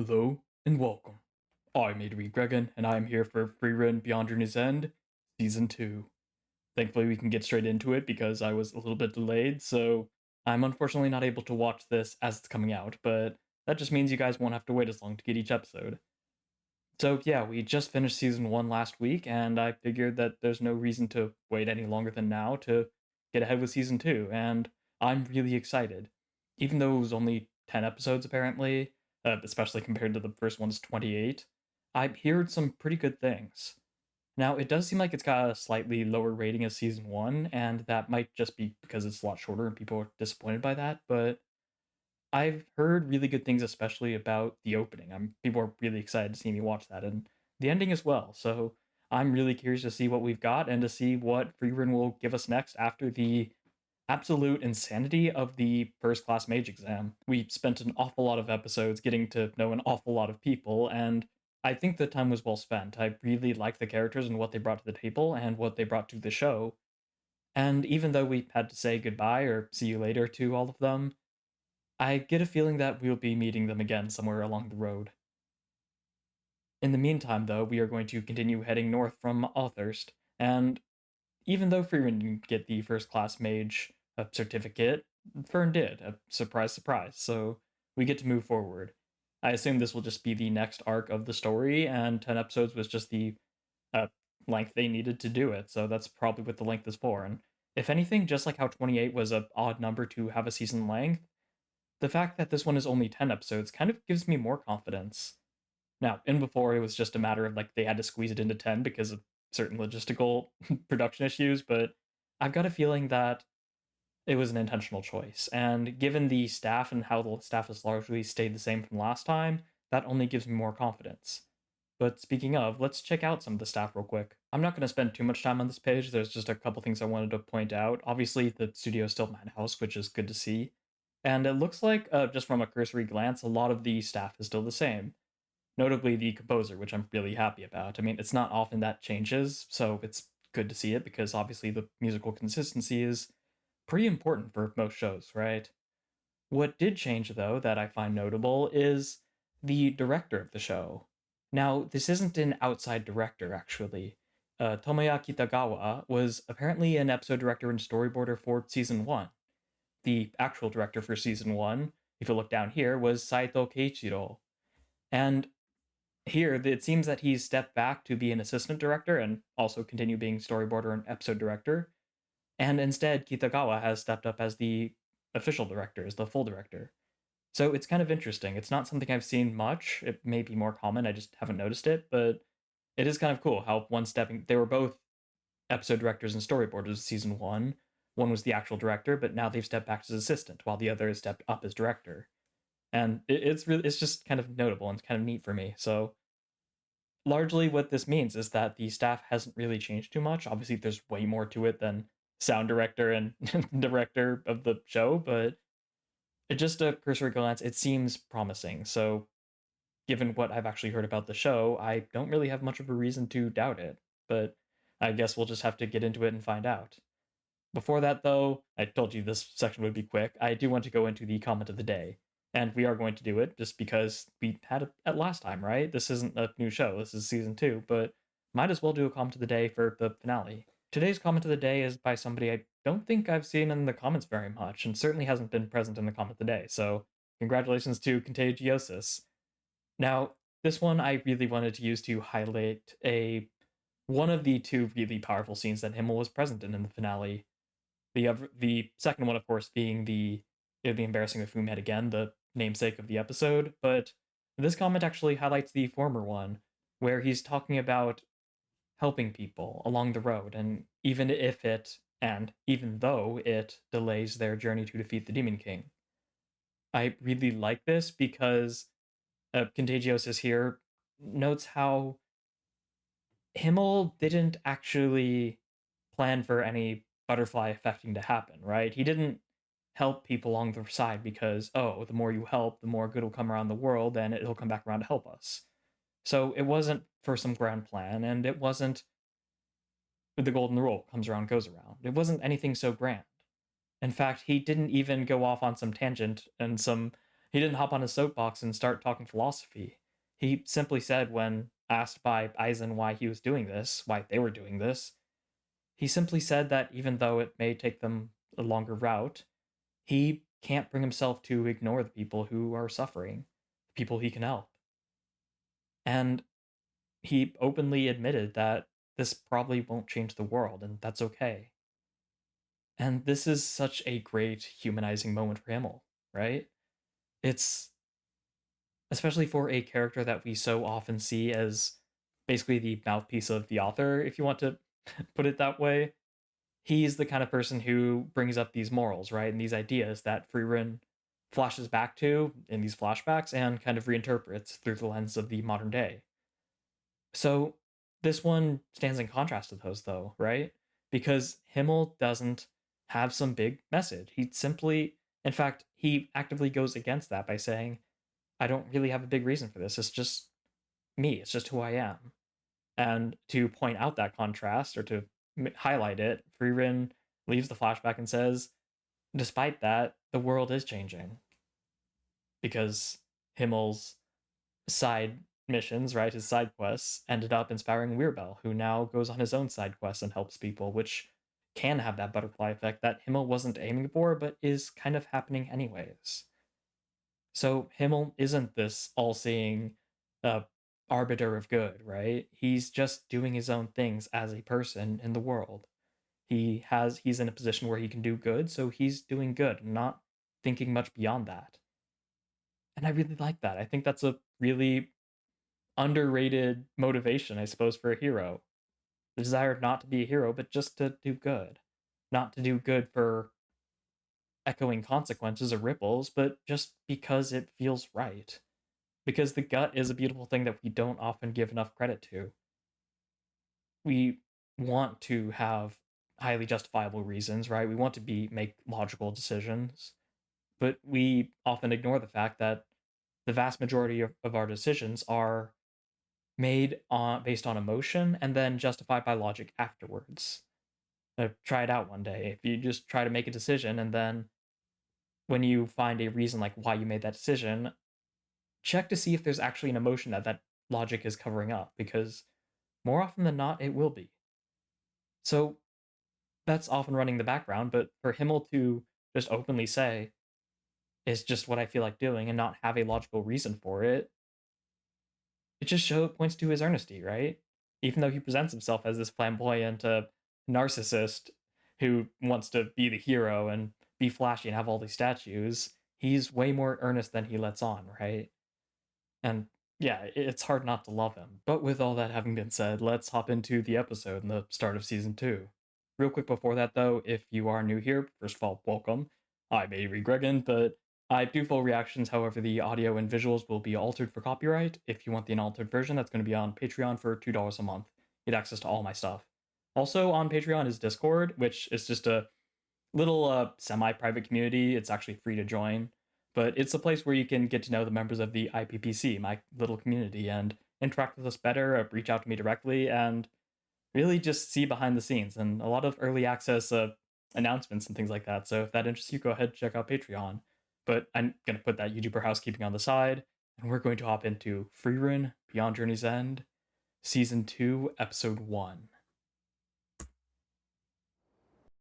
Hello and welcome. I'm Adri Gregan, and I'm here for Frieren Beyond Journey's End, Season 2. Thankfully, we can get straight into it because I was a little bit delayed, so I'm unfortunately not able to watch this as it's coming out, but that just means you guys won't have to wait as long to get each episode. So, yeah, we just finished Season 1 last week, and I figured that there's no reason to wait any longer than now to get ahead with Season 2, and I'm really excited. Even though it was only 10 episodes, apparently, especially compared to the first one's 28, I've heard some pretty good things. Now, it does seem like it's got a slightly lower rating as Season 1, and that might just be because it's a lot shorter and people are disappointed by that, but I've heard really good things, especially about the opening. People are really excited to see me watch that, and the ending as well. So I'm really curious to see what we've got and to see what Freeburn will give us next after the absolute insanity of the first class mage exam. We spent an awful lot of episodes getting to know an awful lot of people, and I think the time was well spent. I really liked the characters and what they brought to the table and what they brought to the show. And even though we had to say goodbye or see you later to all of them, I get a feeling that we'll be meeting them again somewhere along the road. In the meantime, though, we are going to continue heading north from Authurst, and even though Freeman didn't get the first class mage certificate, Fern did. A surprise, surprise. So we get to move forward. I assume this will just be the next arc of the story, and 10 episodes was just the uh, length they needed to do it. So that's probably what the length is for. And if anything, just like how 28 was an odd number to have a season length, the fact that this one is only 10 episodes kind of gives me more confidence. Now, in before, it was just a matter of like they had to squeeze it into 10 because of certain logistical production issues, but I've got a feeling that it was an intentional choice. And given the staff and how the staff has largely stayed the same from last time, that only gives me more confidence. But speaking of, let's check out some of the staff real quick. I'm not going to spend too much time on this page. There's just a couple things I wanted to point out. Obviously, the studio is still Madhouse, which is good to see. And it looks like, just from a cursory glance, a lot of the staff is still the same. Notably, the composer, which I'm really happy about. I mean, it's not often that changes, so it's good to see it because obviously the musical consistency is pretty important for most shows, right? What did change, though, that I find notable is the director of the show. Now, this isn't an outside director, actually. Tomoya Kitagawa was apparently an episode director and storyboarder for season 1. The actual director for season 1, if you look down here, was Saito Keiichiro. And here, it seems that he's stepped back to be an assistant director and also continue being storyboarder and episode director. And instead, Kitagawa has stepped up as the official director, as the full director. So it's kind of interesting. It's not something I've seen much. It may be more common, I just haven't noticed it, but it is kind of cool how one stepping they were both episode directors and storyboarders season 1. One was the actual director, but now they've stepped back as assistant, while the other has stepped up as director. And it's just kind of notable and kind of neat for me. So largely what this means is that the staff hasn't really changed too much. Obviously, there's way more to it than sound director and director of the show, but it just a cursory glance, it seems promising. So, given what I've actually heard about the show, I don't really have much of a reason to doubt it. But I guess we'll just have to get into it and find out. Before that, though, I told you this section would be quick. I do want to go into the comment of the day. And we are going to do it just because we had it at last time, right? This isn't a new show, this is season 2, but might as well do a comment of the day for the finale. Today's comment of the day is by somebody I don't think I've seen in the comments very much, and certainly hasn't been present in the comment of the day, so congratulations to Contagiosis. Now, this one I really wanted to use to highlight one of the two really powerful scenes that Himmel was present in the finale. The second one, of course, being the it would be embarrassing if we met again, the namesake of the episode. But this comment actually highlights the former one, where he's talking about helping people along the road, and even though it delays their journey to defeat the Demon King. I really like this because Contagiosis here notes how Himmel didn't actually plan for any butterfly effecting to happen, right? He didn't help people along the side because, oh, the more you help, the more good will come around the world and it'll come back around to help us. So it wasn't for some grand plan, and it wasn't the golden rule comes around, goes around. It wasn't anything so grand. In fact, he didn't even go off on some tangent and some He didn't hop on his soapbox and start talking philosophy. He simply said, when asked by Eisen why he was doing this, why they were doing this, he simply said that even though it may take them a longer route, he can't bring himself to ignore the people who are suffering, the people he can help. And he openly admitted that this probably won't change the world, and that's okay. And this is such a great humanizing moment for Himmel, right? It's especially for a character that we so often see as basically the mouthpiece of the author, if you want to put it that way. He's the kind of person who brings up these morals, right? And these ideas that Frieren flashes back to in these flashbacks and kind of reinterprets through the lens of the modern day. So this one stands in contrast to those, though, right? Because Himmel doesn't have some big message. He simply, in fact, he actively goes against that by saying, I don't really have a big reason for this. It's just me, it's just who I am. And to point out that contrast or to highlight it, Frieren leaves the flashback and says, despite that, the world is changing because Himmel's side missions, right, his side quests, ended up inspiring Weirbel, who now goes on his own side quests and helps people, which can have that butterfly effect that Himmel wasn't aiming for, but is kind of happening anyways. So Himmel isn't this all-seeing uh, arbiter of good, right? He's just doing his own things as a person in the world. He's in a position where he can do good, so he's doing good, not thinking much beyond that. And I really like that. I think that's a really underrated motivation, I suppose, for a hero. The desire not to be a hero, but just to do good. Not to do good for echoing consequences or ripples, but just because it feels right. Because the gut is a beautiful thing that we don't often give enough credit to. We want to have highly justifiable reasons, right? We want to make logical decisions, but we often ignore the fact that the vast majority of our decisions are made based on emotion and then justified by logic afterwards. Try it out one day. If you just try to make a decision and then when you find a reason like why you made that decision, check to see if there's actually an emotion that logic is covering up, because more often than not, it will be. So that's often running the background, but for Himmel to just openly say, it's just what I feel like doing and not have a logical reason for it, it just points to his earnesty, right? Even though he presents himself as this flamboyant narcissist who wants to be the hero and be flashy and have all these statues, he's way more earnest than he lets on, right? And yeah, it's hard not to love him. But with all that having been said, let's hop into the episode and the start of season 2. Real quick before that, though, if you are new here, first of all, welcome. I'm Avery Gregan, but I do full reactions. However, the audio and visuals will be altered for copyright. If you want the unaltered version, that's going to be on Patreon for $2 a month. You get access to all my stuff. Also on Patreon is Discord, which is just a little semi-private community. It's actually free to join, but it's a place where you can get to know the members of the IPPC, my little community, and interact with us better, reach out to me directly, and really just see behind the scenes and a lot of early access announcements and things like that. So if that interests you, go ahead and check out Patreon. But I'm going to put that YouTuber housekeeping on the side, and we're going to hop into Frieren Beyond Journey's End, Season 2, Episode 1.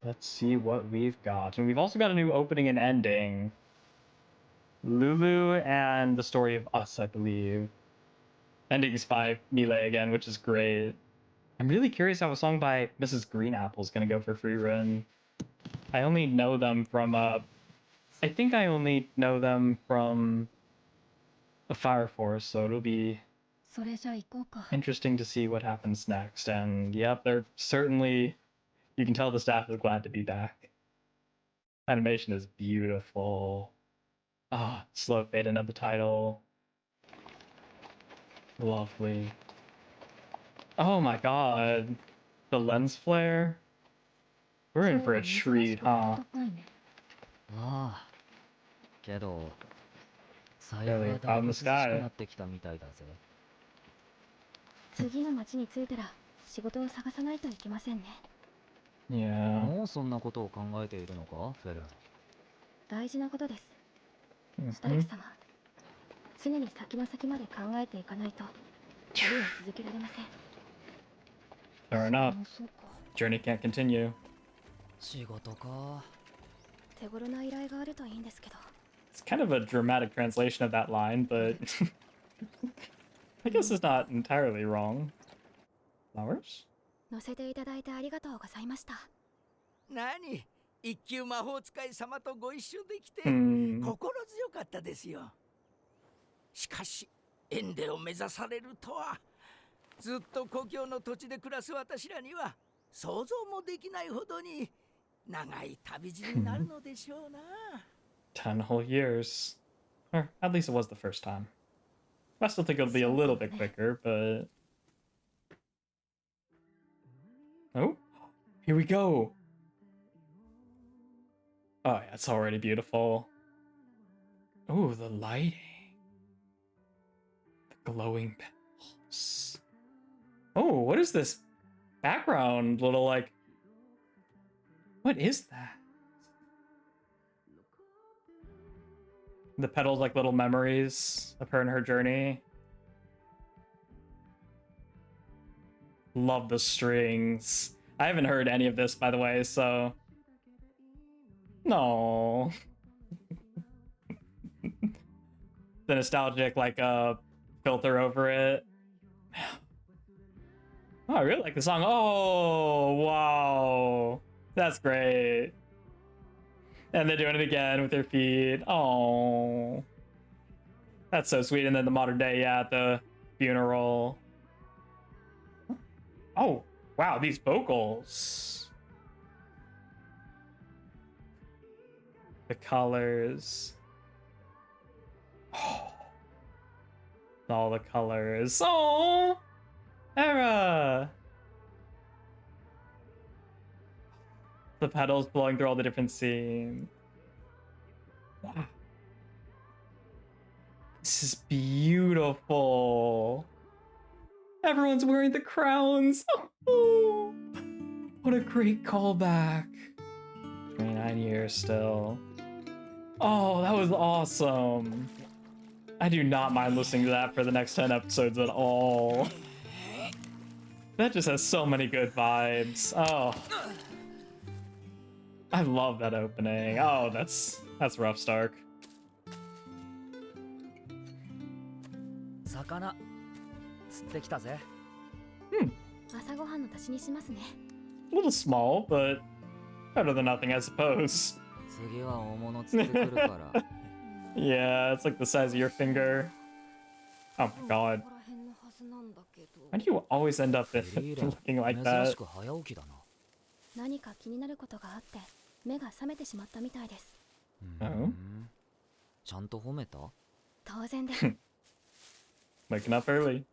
Let's see what we've got. And we've also got a new opening and ending. Lulu and the Story of Us, I believe. Endings by Melee again, which is great. I'm really curious how a song by Mrs. Green Apple is going to go for Free Run. I only know them from, I think I only know them from the Fire Force, so it'll be interesting to see what happens next. And yep, they're certainly, you can tell the staff is glad to be back. Animation is beautiful. Ah, oh, slow fade into the title. Lovely. Oh my god. The lens flare? We're in for a treat, huh? Really, out in the sky. 次の町に着いたら仕事を探さないといけませんね。Yeah. もうそんなことを考えているのか、フェルン。大事なことです。下木様、常に先の先まで考えていかないと旅を続けられません。 Fair enough. そうか。 Journey can't continue. 仕事か。手頃な依頼があるといいんですけど。 It's kind of a dramatic translation of that line, but I guess it's not entirely wrong. Flowers? 乗せていただいてありがとうございました。何、一級魔法使い様とご一緒できて Hmm. 心強かったですよ。しかしエンデを目指されるとは、ずっと故郷の土地で暮らす私らには想像もできないほどに長い旅路になるのでしょうな。 10 whole years. Or at least it was the first time. I still think it'll be a little bit quicker, but... Oh, here we go! Oh yeah, it's already beautiful. Oh, the lighting. The glowing petals. Oh, what is this background? Little, like... What is that? The petals like little memories of her and her journey. Love the strings. I haven't heard any of this, by the way, so... No. The nostalgic, like, filter over it. Oh, I really like the song. Oh, wow. That's great. And they're doing it again with their feet. Oh, that's so sweet. And then the modern day, yeah, at the funeral. Oh, wow, these vocals. The colors. Oh, all the colors. Oh, Era. The petals blowing through all the different scenes. Wow. This is beautiful. Everyone's wearing the crowns. Oh, what a great callback. 29 years still. Oh, that was awesome. I do not mind listening to that for the next 10 episodes at all. That just has so many good vibes. Oh. I love that opening. Oh, that's rough, Stark. 魚釣ってきたぜ。朝ごはんの足しにしますね。 A little small, but better than nothing, I suppose. 次は大物釣ってくるから。Yeah, it's like the size of your finger. Oh my god. ここら辺のはずなんだけど。 Why do you always end up フリーレン looking like 珍 that? しく早起きだな。何か気になることがあって目が覚めてしまったみたいです。ちゃんと褒めた？当然です。 Waking up early.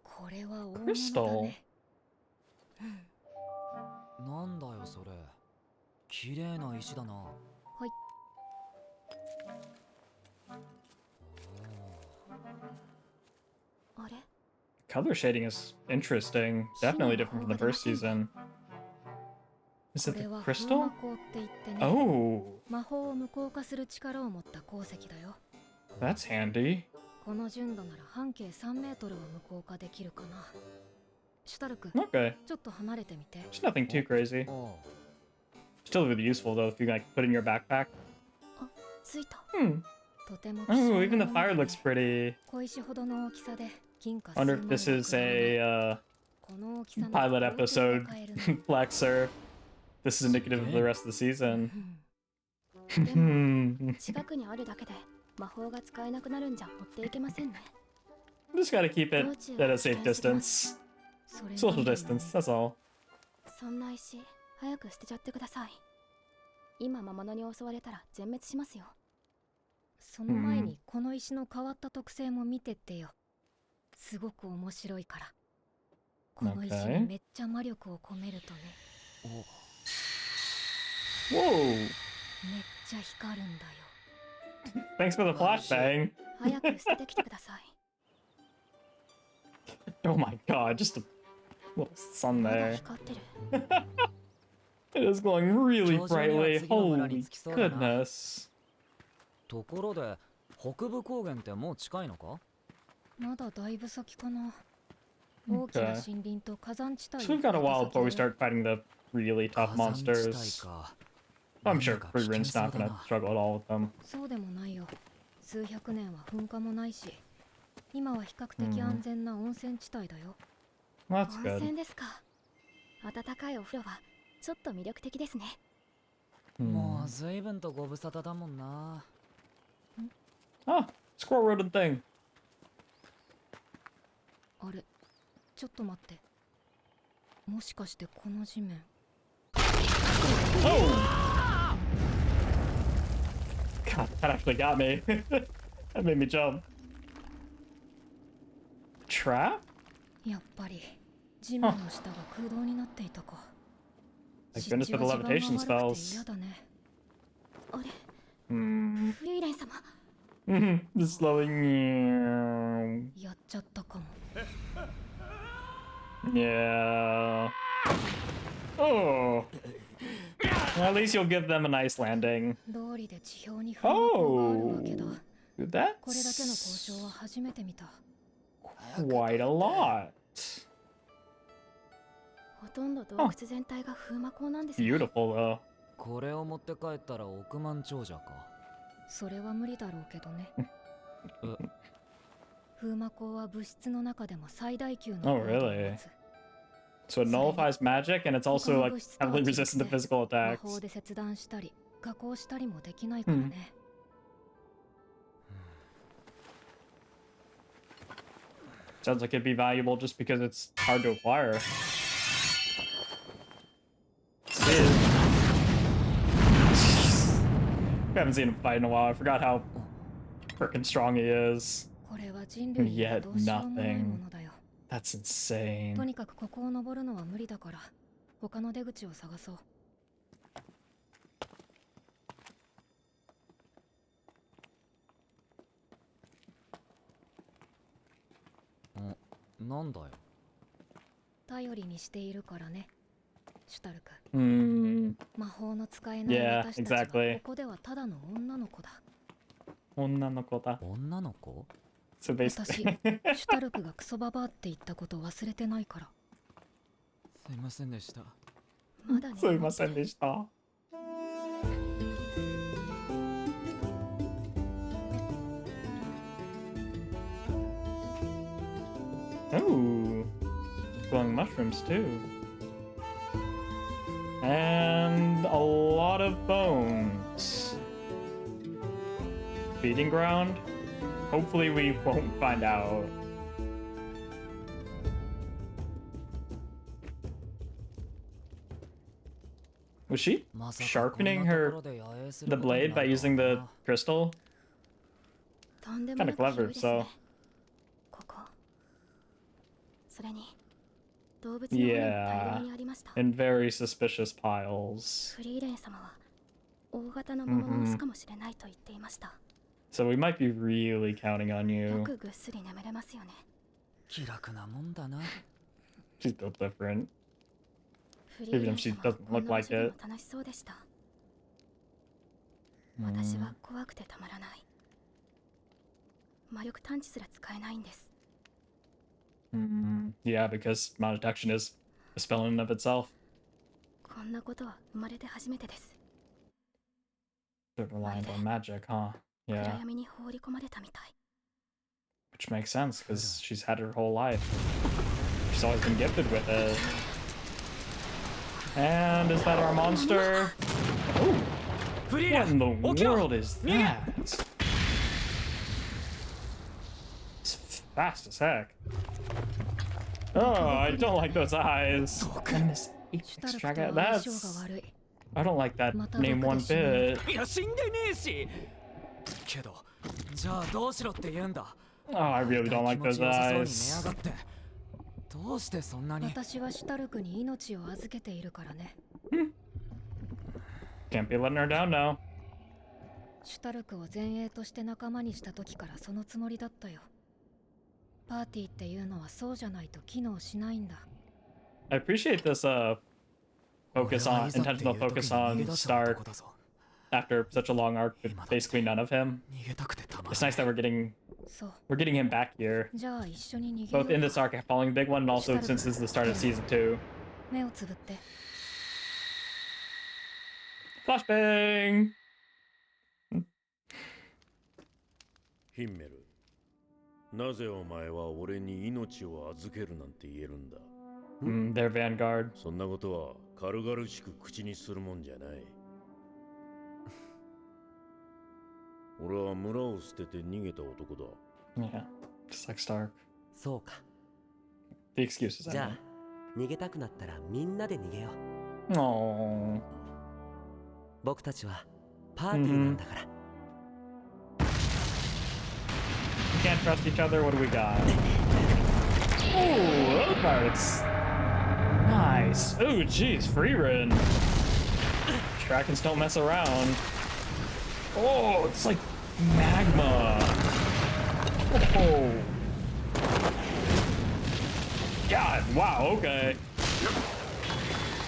これは大物だ Crystal. ね。なんだよそれ。綺麗な石だな。はい。あれ？ Color shading is interesting. Definitely different from the first season. Is it これ the は風 crystal? 魔鋼って言ってね。 Oh, 魔法を無効化する力を持った鉱石だよ。 that's handy. この純度なら半径3メートルは無効化できるかな。シュタルク、 Okay, ちょっと離れてみて。 just nothing too crazy. あ Still really useful though if you like put it in your backpack. ついた。 Hmm. とても Oh, even the 希少なもの fire だね looks pretty. 小石ほどの大きさで金貨 Wonder if this is a この大きさの pilot 合計で episode 買えるの Black Surf. This is indicative of the rest of the season. でも Hmm. 近くにあるだけで魔法が使えなくなるんじゃ持っていけませんね。 Just gotta keep it at a safe distance. それ Social なんで distance, that's all. そんな石早く捨てちゃってください。今魔物に襲われたら全滅しますよ。その前にこの石の変わった特性も見てってよ。すごく面白いから。この石にめっちゃ魔力を込めるとね、 Whoa! めっちゃ光るんだよ。 Thanks for the flashbang. 早く捨ててきてください。 Oh my god, just a little sun まだ there. 光ってる。 It is glowing really Jojo brightly. ni wa tsugi no mura ni Holy tsuki sou da na. goodness. ところで北部高原ってもう近いのか？まだだいぶ先かな。大きな Okay. 森林と火山地帯 So we've got a while before we start fighting the really tough 火山地帯 monsters. か。 I'm sure なんだか危険 Frieren's そう not だ gonna な。 struggle at all with them. そうでもないよ。数百年は噴火もないし、今は比較的安全な温泉地帯だよ。 Well, 温 that's 泉 good. ですか。暖かいお風呂はちょっと魅力的ですね。もう随分とご無沙汰だもんな。 Ah, squirrel rodent thing. あれ、ちょっと待って。もしかしてこの地面。 Oh! God, that actually got me. That made me jump. Trap? やっぱり地面の下が空洞になっていたか。 Thank goodness for the levitation 湿地は地盤が悪くて spells. 嫌だね。あれ、 Hmm. フリーレン様、 The slowing. やっちゃったかも。 Yeah. Oh. Well, at least you'll give them a nice landing. 道理で地表に噴火口があるわけだ。 That's これだけの交渉は初めて見た。 quite a lot. ほとんど洞窟全体が風魔口なんですね。 Beautiful though. これを持って帰ったら億万長者か。それは無理だろうけどね。え、風魔口は物質の中でも最大級の Oh, 高度を really? 持つ。 So it nullifies magic and it's also like heavily resistant to physical 魔 attacks. 法で切断したり加工したりもできないからね。 Sounds like it'd be valuable just because it's hard to acquire. We haven't seen him fight in a while. I forgot how freaking strong he is. これは人類にはどうしようもないものだよ。 That's insane. とにかくここを登るのは無理だから他の出口を探そう。 なんだよ。頼りにしているからね、シュタルク。 Hmm. 魔法の使えない Yeah, 私たちは exactly. ここではただの女の子だ。 女の子だ。女の子？ So 私、 basically. シュタルクがクソババアって言ったこと忘れてないから。 すいませんでした。まだね。すいませんでした。Oh, glowing mushrooms too. And a lot of bones. Feeding ground? Hopefully we won't find out. Was she まさか sharpening こんな her ところで野営する the ことに blade な by ると using は the な。 crystal? とんでもな Kinda く clever, 広いですね。 so ここ。それに動物の骨も大量にありました。 in very suspicious piles. フリーレン様は大型の魔物の巣かもしれないと言っていました。 So we might be really counting on よ you. くぐっすり眠れますよね。気楽なもんだな。 She's built different. フリーレ Even ン if she 様は doesn't こん look な場 like 所でも it. 楽しそうでした。 Mm. 私は怖くてたまらない。魔力探知すら使えないんです。 Yeah, because malediction is a spell in and of itself. こんなことは生まれて初めてです。 They're reliant on magic, huh? 暗 Yeah, 闇に放り込まれたみたい。 which makes sense because she's had it her whole life. She's always been gifted with it. And is that our monster? Oh, what in the world is that? It's fast as heck. Oh, I don't like those eyes. And this シュタ apex ルクと dragon. は相性 That's. が悪い。 I don't like that また name 毒 one で死ぬ。 bit. いや死んでねえし。けど、じゃあどうしろって言うんだ。 Oh, I really don't like 気持 those ちよさそうに寝 eyes. やがって。どうしてそんなに。私はシュタルクに命を預けているからね。 Can't be letting her down now. シュタルクを前衛として仲間にした時からそのつもりだったよ。パーティーっていうのはそうじゃないと機能しないんだ。 I appreciate this focus on intentional focus on Stark after such a long arc with basically none of him. 逃げたくてたま It's ら nice that we're getting そう him back here, じゃあ一緒に逃げよ both in う this か arc following the big one, and also since this is the start of season 2. 目をつぶって Flashbang! ヒンメル、なぜお前は俺に命を預けるなんて言えるんだ。 Their vanguard. そんなことは軽々しく口にするもんじゃない。俺は村を捨てて逃げた男だ。 Yeah, just like Stark. そうか。 The excuses, じ I ゃあ逃げたくなったらみんなで逃げよう。 mean. Aww. 僕たちはパーティーなんだから。We can't trust each other. What do we got? Oh, those pirates. Nice. Oh, jeez, Frieren. Dragons don't mess around. Oh, it's like magma. Oh. God, wow, okay.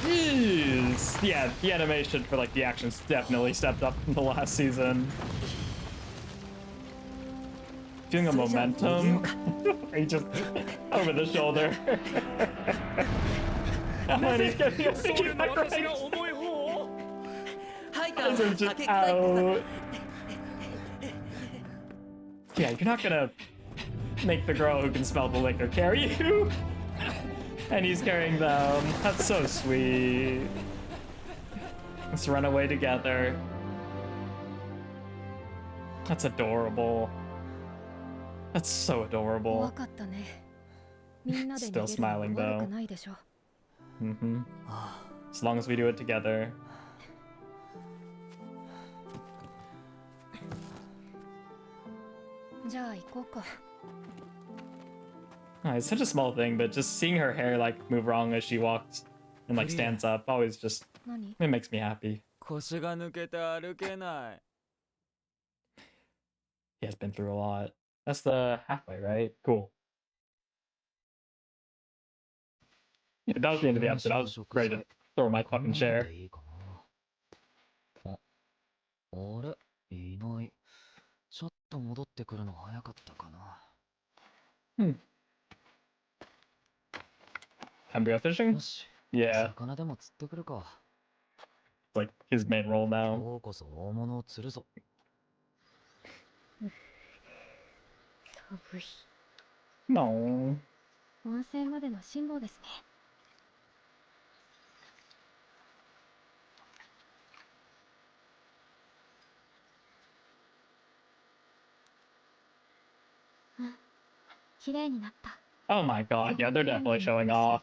Jeez. Yeah, the animation for like the actions definitely stepped up from the last season. Feeling a momentum. He just over the shoulder. And then he's getting a そういうの私が重い方をはいか Eyes are just out. Yeah, you're not gonna make the girl who can smell the liquor carry you. And he's carrying them. That's so sweet. Let's run away together. That's adorable. That's so 怖 adorable. かったねみんなで Still 逃げる smiling のは though. 悪くないでしょ Mm-hmm. As long as we do it together. Oh, it's such a small thing, but just seeing her hair like move wrong as she walks and like stands up always just 何 it makes me happy. 腰が抜けて歩けない He has been through a lot. That's the halfway, right? Cool. Yeah, that was the end of the episode. I was ready to throw my fucking chair. あれいない。ちょっと戻ってくるの早かったかな。 Time to go fishing? よし、 Yeah, 魚でも釣ってくるか。 it's like his main role now. 今日こそ大物を釣るぞ。寒い No. 温泉までの辛抱ですね 綺麗になった Oh my god, yeah, they're definitely showing off.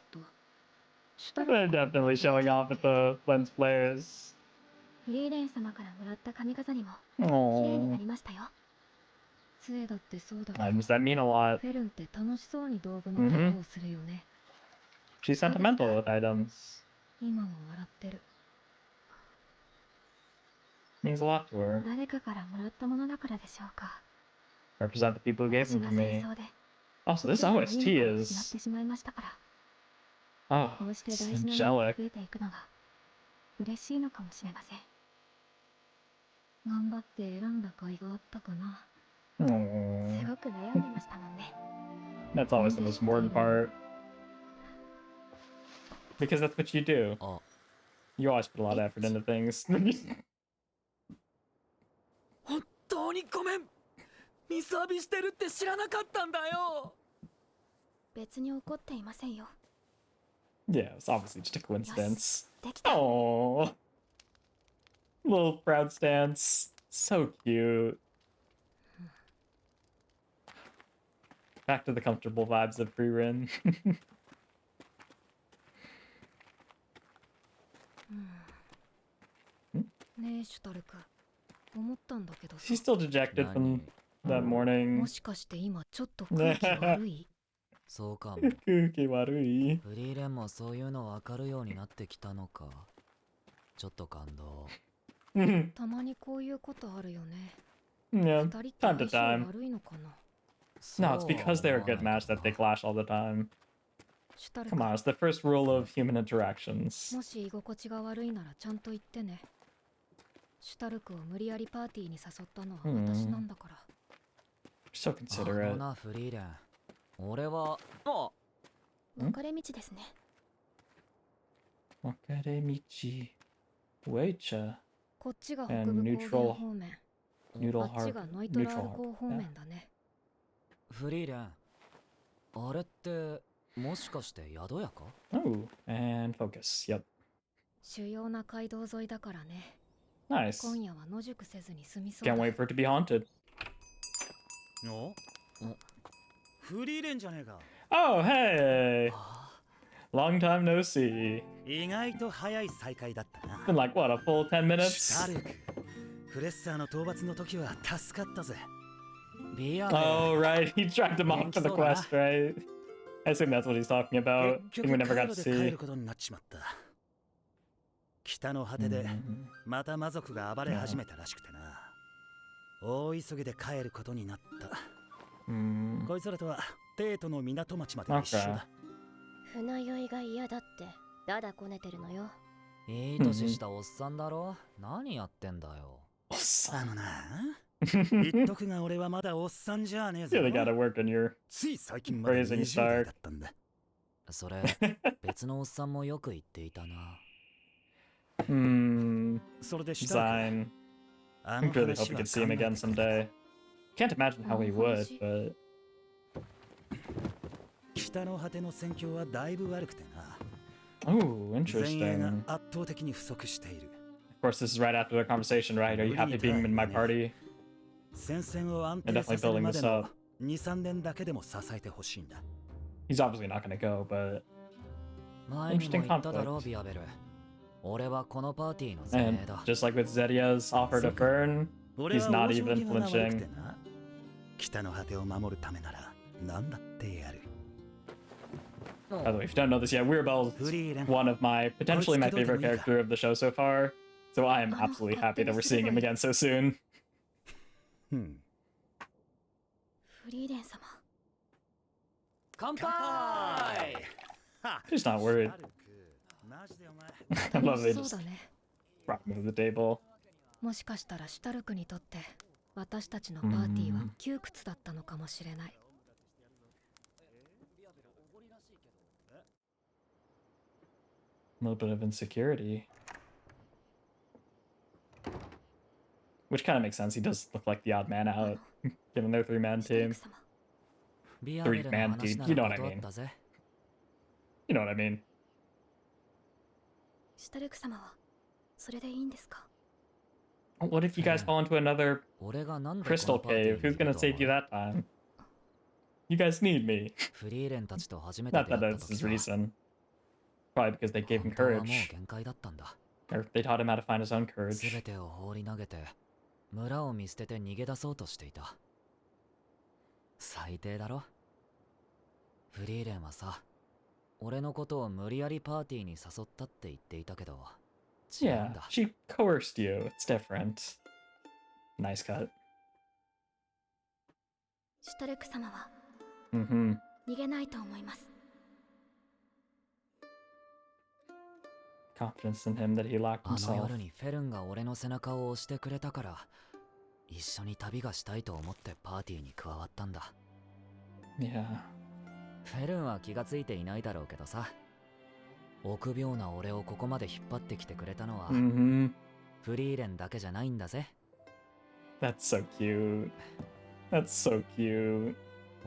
They're definitely showing off at the lens flares. フリーレン様からもらった髪飾りも綺麗にな Oh, りましたよ杖だってそうだ items that mean a lot. フェルンって楽しそうに道具の世話をするよね She's sentimental with items. 今も笑ってる Means a lot to her. 誰かからもらったものだからでしょうか Represent the people who gave 私 them が to 戦 me. 争で Also, this いい OST 子を失っ is てしまいましたから oh, こうして it's 大事なものが angelic. 増えていくのが嬉しいのかもしれません頑張って選んだ甲斐があったかな Oh, すごく悩んでましたもんね that's always the most important part. Because that's what you do. あ You always put a lot of effort into things. 本当にごめんミス浴びしてるって知らなかったんだよ別に怒っていませんよ Yeah, it's obviously just a coincidence. できた Oh, little proud stance. So cute. Back to the comfortable vibes of Frieren. ねえシュタルク思ったんだけどさ She's still dejected from that morning. もしかして今ちょっと空気悪いそうかも空気悪い。フリーレンもそういうの分かるようになってきたのかちょっと感動 たまにこういうことあるよね Yeah, 二人って time to 相性 time. 悪いのかな No, it's because they're a good match that they clash all the time. シュタル Come ク on, it's the first rule of human interactions. もし居心地が悪いならちゃんと言ってねシュタルクを無理やりパーティーに誘ったのは私なんだから。So あの considerate. なフリーレン、俺はあ分かれ道ですね。 Wakademichi. Weicha. こっちが北 And 部高 neutral- 原方面、 Noodle あっち Harbor. がノイトラー Neutral ル港 Harbor. 方 Yeah. 面だね。フリーレン、あれってもしかして宿屋か？ Oh, and focus. Yep. 主要な街道沿いだからね。 Nice. 今夜は野宿せずに済みそう Can't だ。 wait for it to be haunted. おフリーレンじゃねえか。 Oh, hey! Long time no see. 意外と早い再会だったな。 Been like, what, a full 10 シュタ minutes? ルク、フレッサーの討伐の時は助かったぜ。ビア Oh, right. He dragged him off to the quest, right? I assume that's what he's talking about. 結 I think we 局 never カイ got ロ to で帰 see. ることになっちまった。北の果てで Mhm. また魔族が暴れ始めたらしくてな。大急ぎで帰ることになった。 Mm. こいつらとはテートの港町まで一緒だ。船酔いが嫌だってだだこねてるのよ。いい年したおっさんだろ。何やってんだよ。あのな、言っとくが俺はまだおっさんじゃねえぞ。 Yeah, they gotta work on your つい最近まで Raising 20代 Stark. だったんだ。それ別のおっさんもよく言っていたな。それでシュタル design. ク、あ I の really 話 hope we は could see him 考え again てくれ someday. Can't imagine how he would, but 北の果ての戦況はだいぶ悪くてな。 oh, 前衛 interesting. が圧倒的に不足している。 Of course, this is right after the conversation, right? Are you happy being in my party? 戦線を安 They're 定さ definitely せる building まで this の up. 2、3年だけでも支えてほしいんだ。 He's obviously not gonna go, but 前にも言っただ Interesting ろ、ビアベル。俺はこのパーティーの前衛 and だ。 just like with Zedia's offer to Fern, 俺 he's は not 往生 even 際が悪くて flinching. な。北の果てを守るためなら何だってやる。 By the way, if you don't know this yet, Weirabell's フリーレン、 one of my potentially my favorite character of the show so far. So I am absolutely happy that we're seeing him again so soon. うんフリーレン様。乾杯。 He's not worried. マジでお前 I love they そう just だね。 brought him to the table. もしかしたらシュタルクにとって私たちのパーティーは窮屈だったのかもしれない。 A little bit of insecurity. Which kind of makes sense. He does look like the odd man out, given their three-man シュタル team. ク様。ビアベルの Three-man 話 team. な You know ら what I 断 mean. ったぜ。 You know what I mean. シュタルク様はそれでいいんですか？ What if you guys fall into another 俺がなんでこの crystal パーティー cave? に Who's いる gonna と save 思 you う？ that time? You guys need me. フリーレンたちと初めて Not 出 that 会った that's 時 his さ、 reason. Probably because they gave him 本当はもう courage. 限界だったんだ。 Or they taught him how to find his own すべ courage. てを放り投げて、村を見捨てて逃げ出そうとしていた。最低だろ。フリーレンはさ、俺のことを無理やりパーティーに誘ったって言っていたけど、違うん Yeah, だ。 she coerced you. It's different. Nice cut. シュタルク様は Mm-hmm. 逃げないと思います。 Confidence in him that he locked あの himself. 夜にフェルンが俺の背中を押してくれたから、一緒に旅がしたいと思ってパーティーに加わったんだ。 Yeah. フェルンは気がついていないだろうけどさ、臆病な俺をここまで引っ張ってきてくれたのは、 Mm-hmm. フリーレンだけじゃないんだぜ。 That's so cute. That's so cute.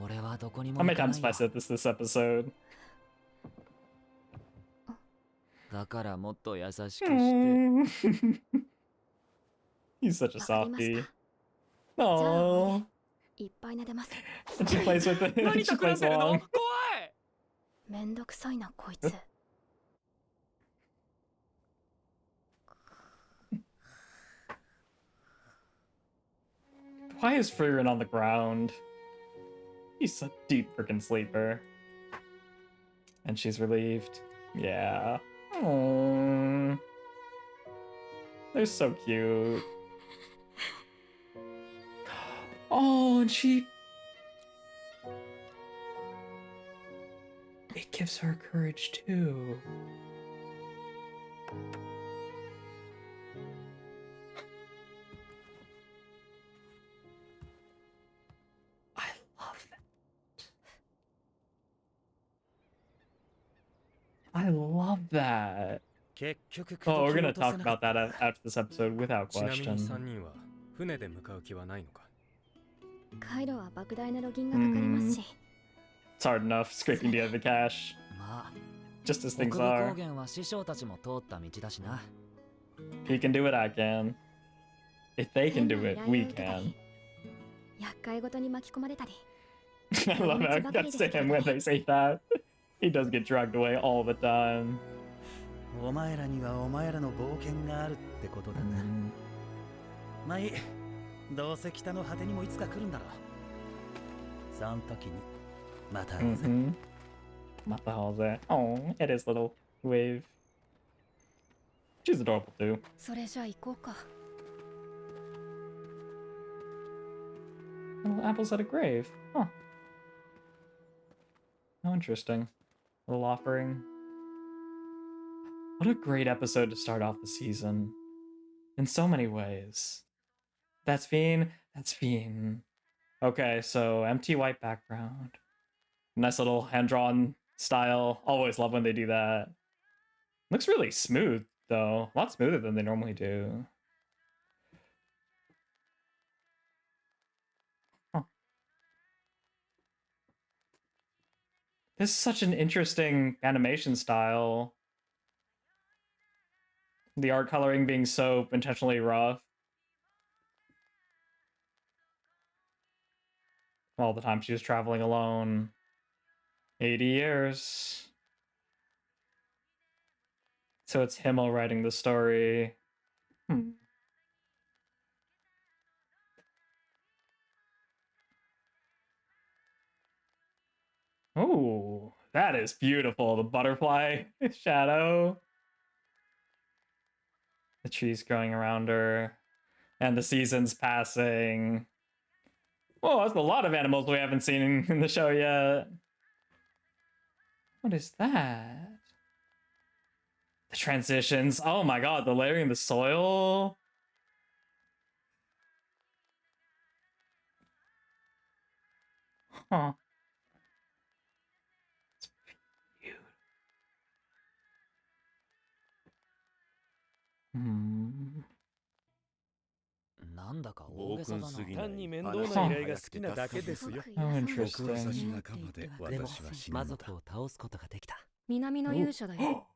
俺はどこにも How 行 many かな times い have I よ。 said this episode? だからもっと優しくして。 Mm. He's such a わかりまし softie. た。じゃあ Aww. いっぱい撫でます。 And she plays with it. 何 She 企ん plays でるの？ along. 怖い。めんどくさいなこいつ。 Why is Frieren on the ground? He's a deep freaking sleeper. And she's relieved. Yeah. Aww. They're so cute. Oh, and she... It gives her courage too. love that. 結局口 Oh, we're 説き gonna 落とせ talk なか about った that after this episode without ちなみに question. 3人は船で向かう気はないのかカイロは莫大なロギンがかかりますし、 It's hard enough scraping together the cash, まあ just as 北 things 部高 are. 原は師匠たちも通った道だしな。 He can do it, I can. If they can 変な do 依 it, 頼を we 受けた can. り、厄介ごとに巻き込まれたり、 I love how it cuts to him when they say that. He does get dragged away all the time. お前らにはお前らの冒険があるってことだな。まあいい。どうせ北の果てにもいつか来るんだろう。その時にまた会おうぜ。Mata Jose. Oh, it is little wave. She's adorable too. それじゃあ行こうか。 Little apples at a grave. Huh. How interesting. Little offering. What a great episode to start off the season. In so many ways. That's Fiend. That's Fiend. Okay, so empty white background. Nice little hand-drawn style. Always love when they do that. Looks really smooth, though. A lot smoother than they normally do. Huh. This is such an interesting animation style. The art coloring being so intentionally rough. All the time she was traveling alone. 80 years. So it's Himmel writing the story. Oh, that is beautiful. The butterfly shadow. The trees growing around her. And the seasons passing. Oh, that's a lot of animals we haven't seen in the show yet. What is that? The transitions. Oh my god, the layering the soil. Huh. It's cute. Hmm. なんだか大げさだな。暴君すぎない単に面倒な依頼が好きなだけですよ How interesting. 仲間で私は死ぬ魔のだ族を倒すことができた。南の勇者だよ。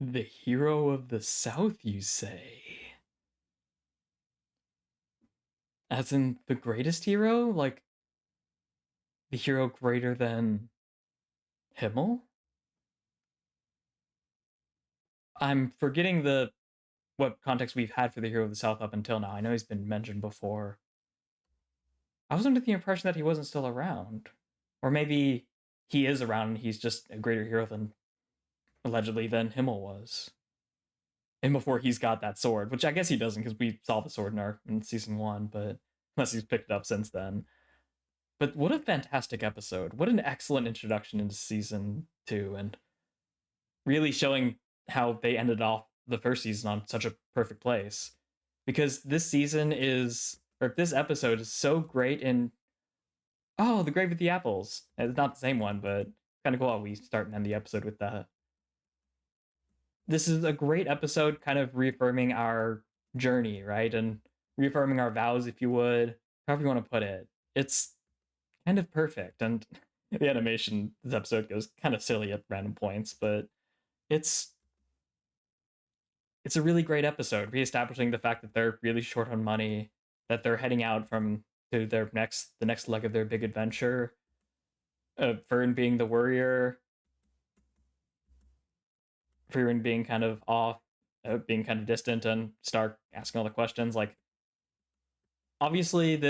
The hero of the South, you say? As in the greatest hero? Like, the hero greater than Himmel? I'm forgetting what context we've had for the hero of the South up until now. I know he's been mentioned before. I was under the impression that he wasn't still around. Or maybe he is around and he's just a greater hero than, allegedly, than Himmel was. And before he's got that sword, which I guess he doesn't because we saw the sword in season 1, but unless he's picked it up since then. But what a fantastic episode. What an excellent introduction into season 2 and really showing how they ended off the first season on such a perfect place. Because this episode is so great in the grave with the apples. It's not the same one, but kind of cool how we start and end the episode with that. This is a great episode kind of reaffirming our journey, right? And reaffirming our vows, if you would, however you want to put it. It's kind of perfect. And the animation this episode goes kind of silly at random points, but it's a really great episode, reestablishing the fact that they're really short on money, that they're heading out to the next leg of their big adventure. Frieren being the worrier, Frieren being kind of off, being kind of distant, and Stark asking all the questions. Like, obviously,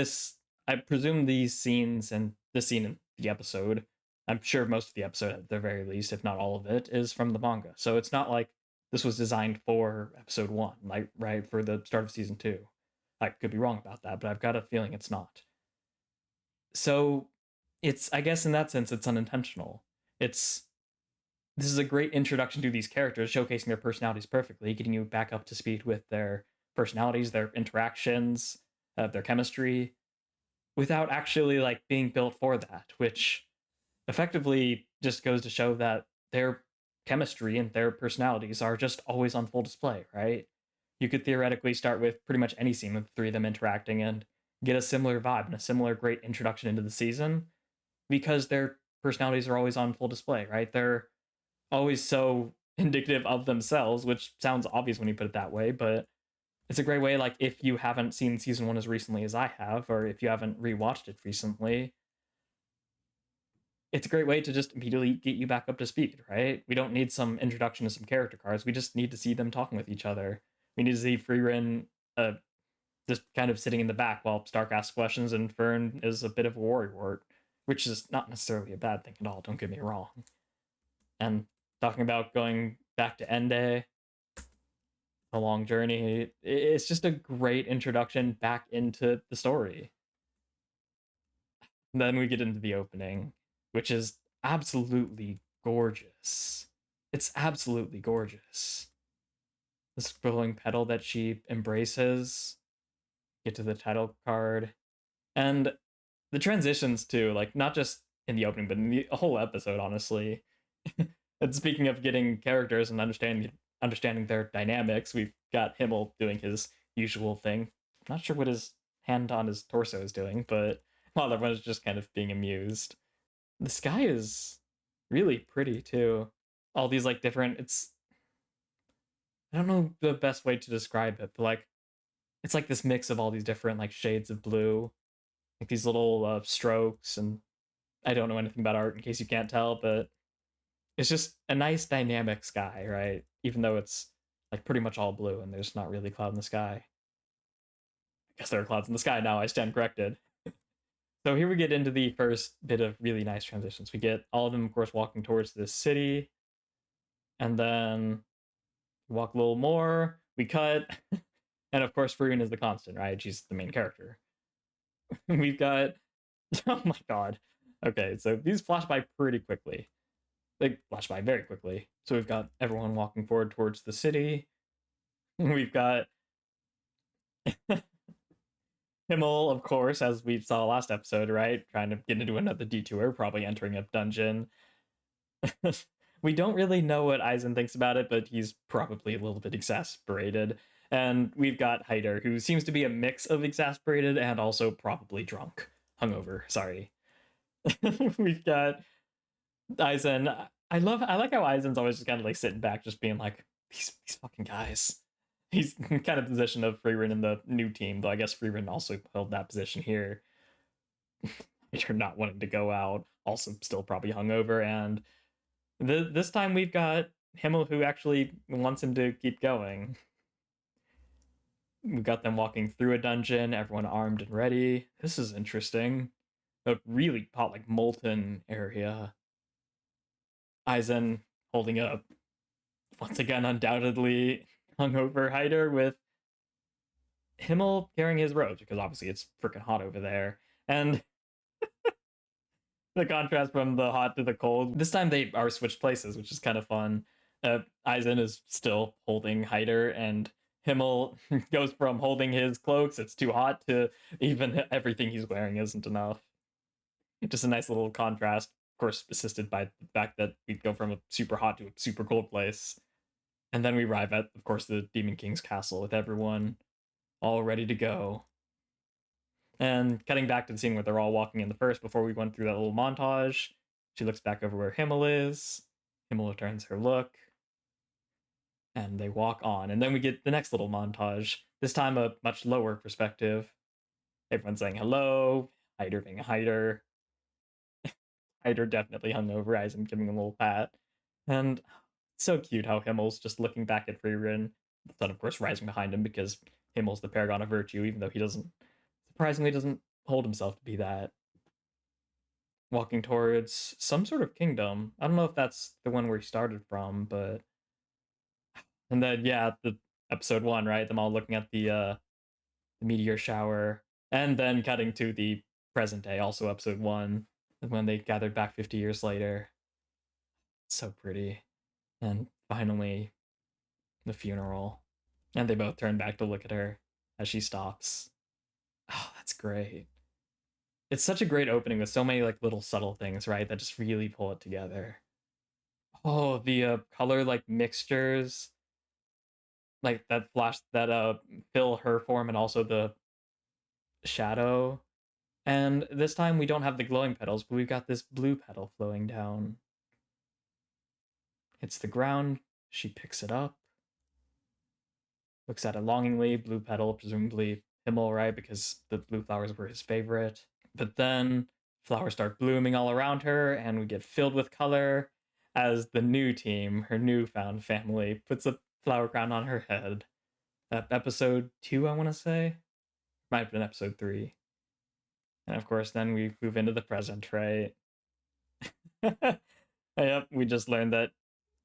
I presume these scenes and this scene in the episode, I'm sure most of the episode at the very least, if not all of it, is from the manga. So it's not like this was designed for episode 1, like right for the start of season 2. I could be wrong about that, but I've got a feeling it's not. So I guess in that sense, it's unintentional. This is a great introduction to these characters, showcasing their personalities perfectly, getting you back up to speed with their personalities, their interactions, their chemistry, without actually like being built for that, which effectively just goes to show that their chemistry and their personalities are just always on full display, right? You could theoretically start with pretty much any scene with the three of them interacting and get a similar vibe and a similar great introduction into the season because their personalities are always on full display, right? They're always so indicative of themselves, which sounds obvious when you put it that way, but it's a great way, like, if you haven't seen season 1 as recently as I have, or if you haven't rewatched it recently, it's a great way to just immediately get you back up to speed, right? We don't need some introduction to some character cards. We just need to see them talking with each other. We need to see Frieren uh, just kind of sitting in the back while Stark asks questions and Fern is a bit of a worrywart, which is not necessarily a bad thing at all, don't get me wrong. And talking about going back to Ende, a long journey, it's just a great introduction back into the story. And then we get into the opening, which is absolutely gorgeous. It's absolutely gorgeous. The scrolling petal that she embraces, get to the title card, and the transitions too, like not just in the opening, but in the whole episode, honestly. And speaking of getting characters and understanding their dynamics, we've got Himmel doing his usual thing. Not sure what his hand on his torso is doing, but while everyone's just kind of being amused. The sky is really pretty too. All these like different, it's, I don't know the best way to describe it, but like it's like this mix of all these different like shades of blue, like these little strokes, and I don't know anything about art in case you can't tell, but it's just a nice dynamic sky, right? Even though it's like pretty much all blue and there's not really a cloud in the sky. I guess there are clouds in the sky now, I stand corrected. So here we get into the first bit of really nice transitions. We get all of them, of course, walking towards this city. And then we walk a little more, we cut. And of course, Frieren is the constant, right? She's the main character. We've got, oh my god. Okay, so these flash by pretty quickly. They flash by very quickly. So we've got everyone walking forward towards the city. We've got Himmel, of course, as we saw last episode, right? Trying to get into another detour, probably entering a dungeon. We don't really know what Aizen thinks about it, but he's probably a little bit exasperated. And we've got Hyder, who seems to be a mix of exasperated and also probably drunk. Hungover, sorry. We've got Aizen. I like how Aizen's always just kind of like sitting back, just being like, these fucking guys. He's kind of the position of Frieren in the new team, though I guess Frieren also held that position here. You're not wanting to go out, also still probably hungover, and this time we've got Himmel who actually wants him to keep going. We've got them walking through a dungeon, everyone armed and ready. This is interesting. A really hot, like molten area. Aizen holding up, once again, undoubtedly hungover Hyder, with Himmel carrying his robes because obviously it's freaking hot over there. And the contrast from the hot to the cold. This time they are switched places, which is kind of fun. Aizen is still holding Hyder, and Himmel goes from holding his cloaks, it's too hot, to even everything he's wearing isn't enough. Just a nice little contrast, of course, assisted by the fact that we go from a super hot to a super cold place. And then we arrive at, of course, the Demon King's castle with everyone all ready to go. And cutting back to the scene where they're all walking in the first, before we went through that little montage, she looks back over where Himmel is. Himmel returns her look. And they walk on. And then we get the next little montage, this time a much lower perspective. Everyone's saying hello, Hyder being a Hyder. Hyder definitely hungover, Aizen giving him a little pat. And it's so cute how Himmel's just looking back at Frieren, the sun, of course, rising behind him because Himmel's the paragon of virtue, even though he surprisingly doesn't hold himself to be that. Walking towards some sort of kingdom. I don't know if that's the one where he started from, but... And then, yeah, the episode 1, right? Them all looking at the meteor shower. And then cutting to the present day, also episode 1, when they gathered back 50 years later. So pretty. And finally, the funeral. And they both turn back to look at her as she stops. Oh, that's great. It's such a great opening with so many like little subtle things, right, that just really pull it together. Oh, the color like mixtures, like that flash that fill her form and also the shadow. And this time we don't have the glowing petals, but we've got this blue petal flowing down. Hits the ground, she picks it up, looks at it longingly, blue petal, presumably Himmel, right? Because the blue flowers were his favorite. But then flowers start blooming all around her, and we get filled with color as the new team, her newfound family, puts a flower crown on her head. Episode 2, I want to say? Might have been episode 3. And of course, then we move into the present, right? Yep, we just learned that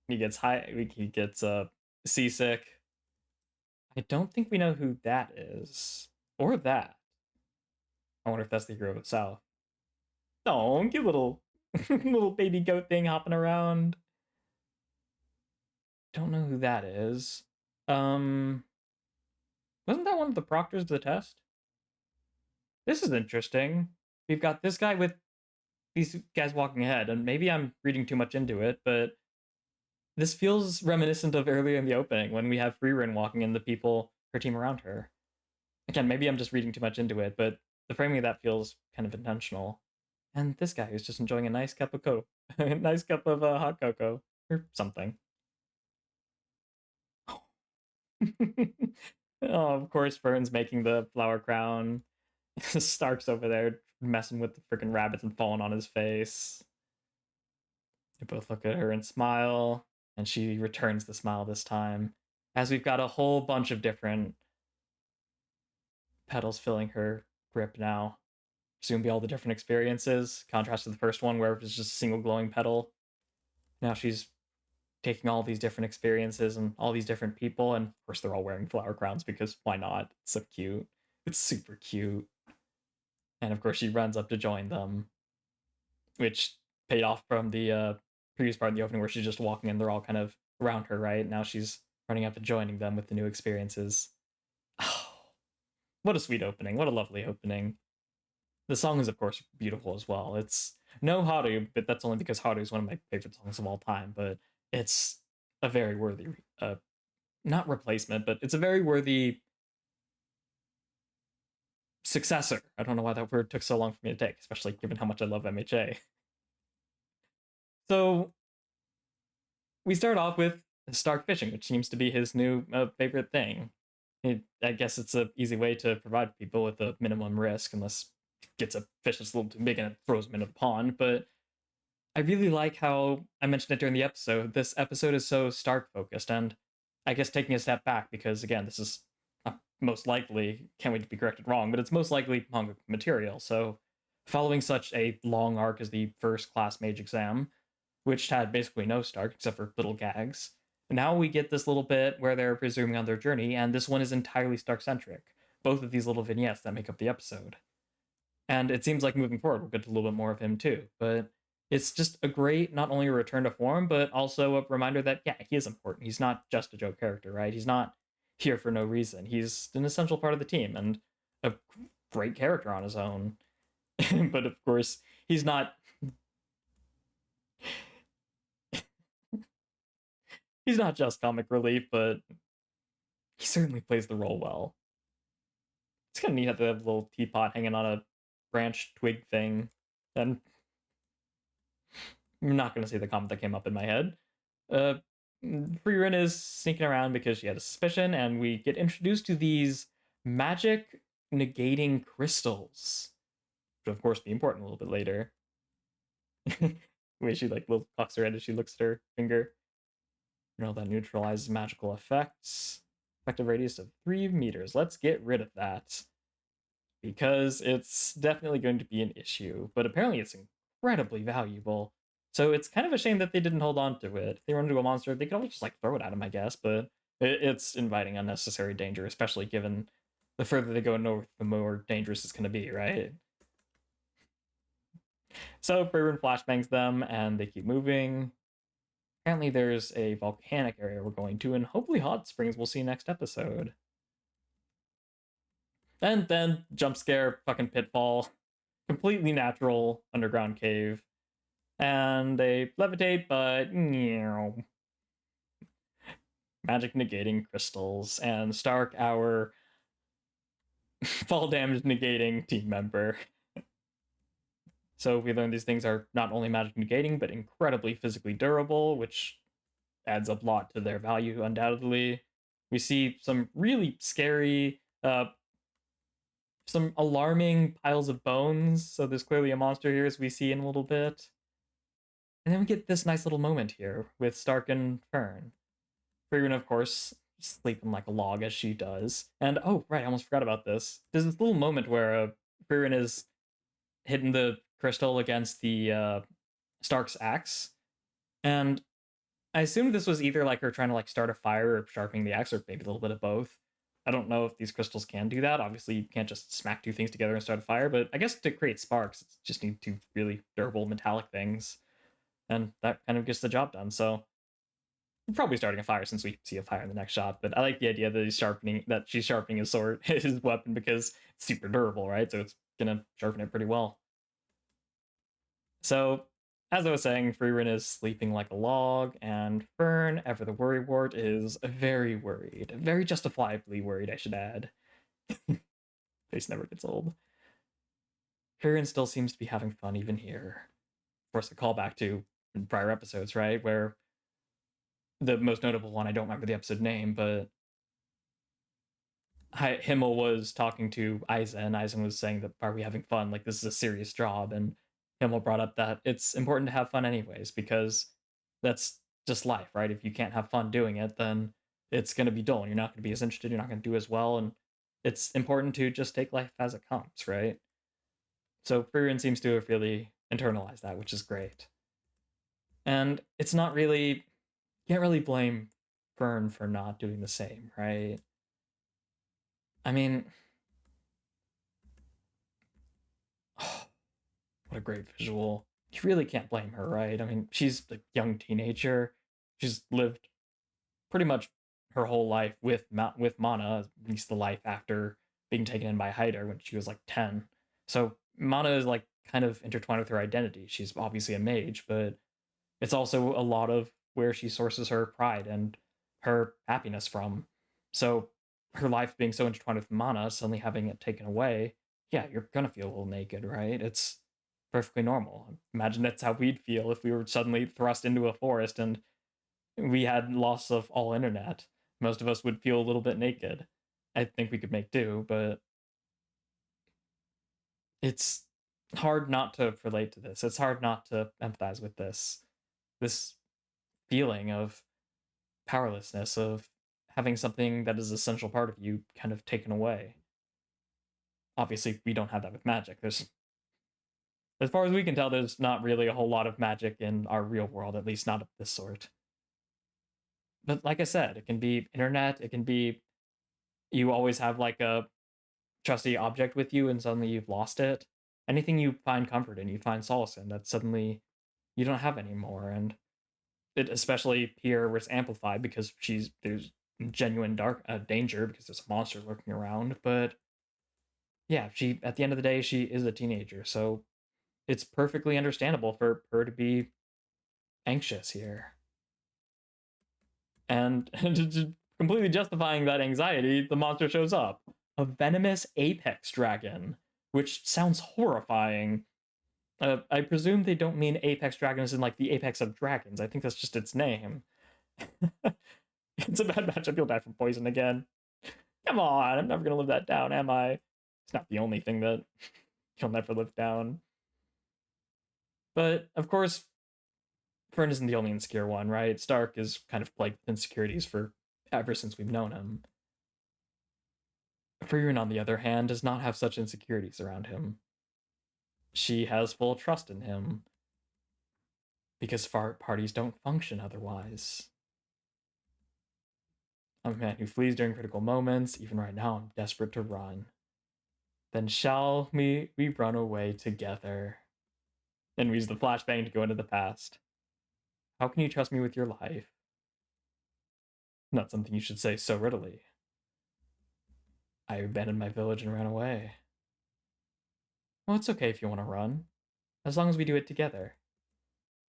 he gets seasick. I don't think we know who that is. Or that. I wonder if that's the hero of the South. Oh, cute little little baby goat thing hopping around. Don't know who that is. Wasn't that one of the proctors of the test? This is interesting. We've got this guy with these guys walking ahead, and maybe I'm reading too much into it, but this feels reminiscent of earlier in the opening when we have Frieren walking and the people, her team around her. Again, maybe I'm just reading too much into it, but the framing of that feels kind of intentional. And this guy is just enjoying a nice cup of a nice cup of hot cocoa or something. Oh, of course, Fern's making the flower crown. Stark's over there messing with the freaking rabbits and falling on his face. They both look at her and smile, and she returns the smile this time, as we've got a whole bunch of different petals filling her grip now. Presumably all the different experiences, contrast to the first one where it was just a single glowing petal. Now she's taking all these different experiences and all these different people, and of course they're all wearing flower crowns because why not? It's so cute. It's super cute. And of course she runs up to join them, which paid off from the previous part of the opening where she's just walking and they're all kind of around her, right? Now she's running up and joining them with the new experiences. Oh, what a sweet opening. What a lovely opening. The song is, of course, beautiful as well. It's no Haru, but that's only because Haru is one of my favorite songs of all time, but it's a very worthy, not replacement, but it's a very worthy successor. I don't know why that word took so long for me to take, especially given how much I love MHA. So we start off with Stark fishing, which seems to be his new favorite thing. I guess it's an easy way to provide people with a minimum risk, unless it gets a fish that's a little too big and it throws him into the pond. But I really like how I mentioned it during the episode. This episode is so Stark focused, and I guess taking a step back because again, this is most likely, can't wait to be corrected wrong, but it's most likely manga material. So following such a long arc as the first class mage exam, which had basically no Stark except for little gags. Now we get this little bit where they're presuming on their journey, and this one is entirely Stark-centric. Both of these little vignettes that make up the episode. And it seems like moving forward, we'll get a little bit more of him too. But it's just a great, not only a return to form, but also a reminder that, yeah, he is important. He's not just a joke character, right? He's not here for no reason. He's an essential part of the team and a great character on his own. But of course, he's not... He's not just comic relief, but he certainly plays the role well. It's kind of neat to have a little teapot hanging on a branch twig thing. And I'm not going to say the comment that came up in my head. Frieren is sneaking around because she had a suspicion, and we get introduced to these magic negating crystals, which will of course be important a little bit later. The way she like little cocks her head as she looks at her finger. You know, that neutralizes magical effects. Effective radius of 3 meters. Let's get rid of that. Because it's definitely going to be an issue. But apparently it's incredibly valuable. So it's kind of a shame that they didn't hold on to it. If they run into a monster, they could always just like throw it at him, I guess. But it's inviting unnecessary danger, especially given the further they go north, the more dangerous it's going to be, right? So Frieren flashbangs them, and they keep moving. Apparently there's a volcanic area we're going to, and hopefully hot springs we'll see next episode. And then jump scare, fucking pitfall. completely natural underground cave. And they levitate, but magic negating crystals. And Stark, our fall damage negating team member. So we learned these things are not only magic negating, but incredibly physically durable, which adds a lot to their value, undoubtedly. We see some really scary, some alarming piles of bones. So there's clearly a monster here, as we see in a little bit. And then we get this nice little moment here with Stark and Fern. Frieren, of course, sleeping like a log as she does. And oh, right, I almost forgot about this. There's this little moment where Frieren is hitting the crystal against the Stark's axe. And I assumed this was either like her trying to like start a fire or sharpening the axe, or maybe a little bit of both. I don't know if these crystals can do that. Obviously, you can't just smack two things together and start a fire, but I guess to create sparks, it's just need two really durable metallic things. And that kind of gets the job done. So we're probably starting a fire since we see a fire in the next shot. But I like the idea that she's sharpening his sword, his weapon, because it's super durable, right? So it's gonna sharpen it pretty well. So, as I was saying, Frieren is sleeping like a log, and Fern, ever the worrywart, is very worried. Very justifiably worried, I should add. Face never gets old. Frieren still seems to be having fun even here. Of course, a callback to prior episodes, right? Where the most notable one, I don't remember the episode name, but Himmel was talking to Eisen, and Eisen was saying that, are we having fun? Like, this is a serious job. And Himmel brought up that it's important to have fun anyways, because that's just life, right? If you can't have fun doing it, then it's going to be dull, and you're not going to be as interested, you're not going to do as well, and it's important to just take life as it comes, right? So Frieren seems to have really internalized that, which is great. And it's not really, can't really blame Fern for not doing the same, right? I mean, oh, what a great visual. You really can't blame her, right? I mean, she's a young teenager. She's lived pretty much her whole life with Mana, at least the life after being taken in by Hyder when she was like 10. So Mana is like kind of intertwined with her identity. She's obviously a mage, but it's also a lot of where she sources her pride and her happiness from. So her life being so intertwined with Mana, suddenly having it taken away, yeah, you're gonna feel a little naked, right? It's perfectly normal. Imagine that's how we'd feel if we were suddenly thrust into a forest and we had loss of all internet. Most of us would feel a little bit naked. I think we could make do, but it's hard not to relate to this. It's hard not to empathize with this feeling of powerlessness, of having something that is an essential part of you kind of taken away. Obviously, we don't have that with magic. There's, as far as we can tell, there's not really a whole lot of magic in our real world, at least not of this sort. But like I said, it can be internet, it can be you always have like a trusty object with you and suddenly you've lost it. Anything you find comfort in, you find solace in, that suddenly you don't have anymore. And it, especially here where it's amplified because there's genuine dark danger because there's a monster lurking around. But yeah, she, at the end of the day, she is a teenager, so it's perfectly understandable for her to be anxious here. And completely justifying that anxiety, the monster shows up. A venomous apex dragon, which sounds horrifying. I presume they don't mean apex dragons in like the apex of dragons. I think that's just its name. It's a bad matchup. You'll die from poison again. Come on, I'm never gonna live that down, am I? It's not the only thing that you'll never live down. But of course, Fern isn't the only insecure one, right? Stark is kind of plagued with insecurities for ever since we've known him. Frieren, on the other hand, does not have such insecurities around him. She has full trust in him because parties don't function otherwise. I'm a man who flees during critical moments. Even right now, I'm desperate to run. Then shall we run away together? And we use the flashbang to go into the past. How can you trust me with your life? Not something you should say so readily. I abandoned my village and ran away. well, it's okay if you want to run, as long as we do it together,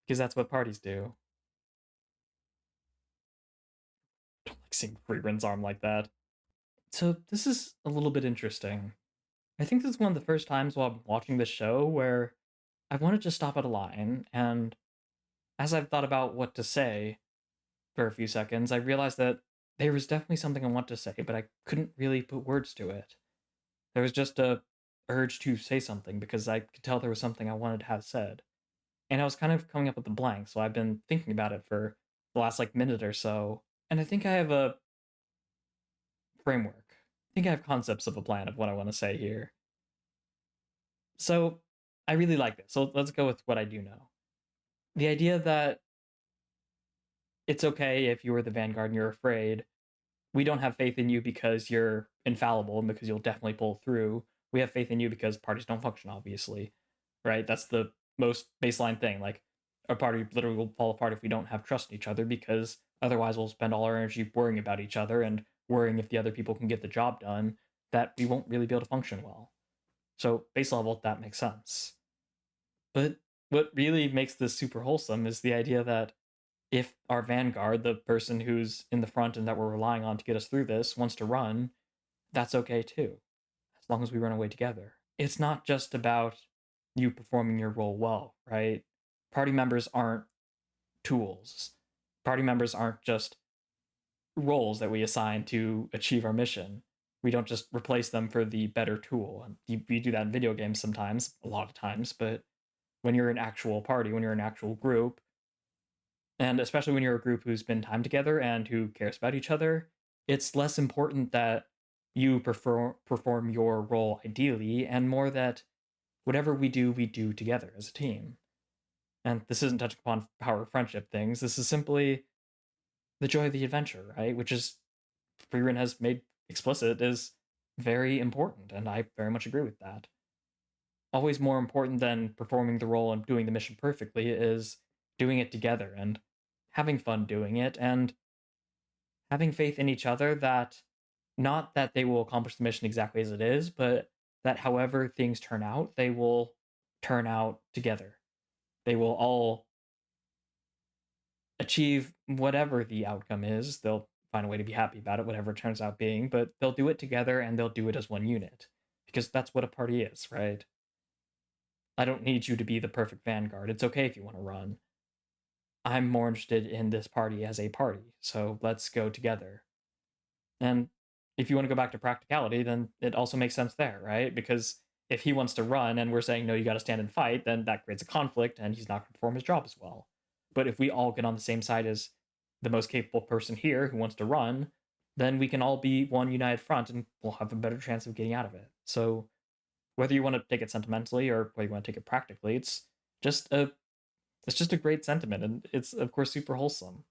because that's what parties do. I don't like seeing Frieren's arm like that. So this is a little bit interesting. I think this is one of the first times while I'm watching this show where I wanted to stop at a line, and as I've thought about what to say for a few seconds, I realized that there was definitely something I want to say, but I couldn't really put words to it. There was just a urge to say something because I could tell there was something I wanted to have said. And I was kind of coming up with a blank, so I've been thinking about it for the last minute or so. And I think I have a framework. I think I have concepts of a plan of what I want to say here. So I really like this. So let's go with what I do know. The idea that it's okay if you are the Vanguard and you're afraid. We don't have faith in you because you're infallible and because you'll definitely pull through. We have faith in you because parties don't function, obviously. Right? That's the most baseline thing. Like, a party literally will fall apart if we don't have trust in each other, because otherwise we'll spend all our energy worrying about each other and worrying if the other people can get the job done, that we won't really be able to function well. So, base level, that makes sense. But what really makes this super wholesome is the idea that if our vanguard, the person who's in the front and that we're relying on to get us through this, wants to run, that's okay too, as long as we run away together. It's not just about you performing your role well, right? Party members aren't tools. Party members aren't just roles that we assign to achieve our mission. We don't just replace them for the better tool. We do that in video games sometimes, a lot of times, but when you're an actual party, when you're an actual group, and especially when you're a group who's been time together and who cares about each other, it's less important that you perform your role ideally, and more that whatever we do together as a team. And this isn't touching upon power of friendship things. This is simply the joy of the adventure, right? Which is, Frieren has made explicit, is very important, and I very much agree with that. Always more important than performing the role and doing the mission perfectly is doing it together and having fun doing it and having faith in each other that not that they will accomplish the mission exactly as it is, but that however things turn out, they will turn out together. They will all achieve whatever the outcome is. They'll find a way to be happy about it, whatever it turns out being, but they'll do it together and they'll do it as one unit. Because that's what a party is, right? I don't need you to be the perfect vanguard. It's okay if you want to run. I'm more interested in this party as a party, so let's go together. And if you want to go back to practicality, then it also makes sense there, right? Because if he wants to run and we're saying, no, you got to stand and fight, then that creates a conflict and he's not going to perform his job as well. But if we all get on the same side as the most capable person here who wants to run, then we can all be one united front and we'll have a better chance of getting out of it. So whether you want to take it sentimentally or whether you want to take it practically, it's just a great sentiment, and it's of course super wholesome.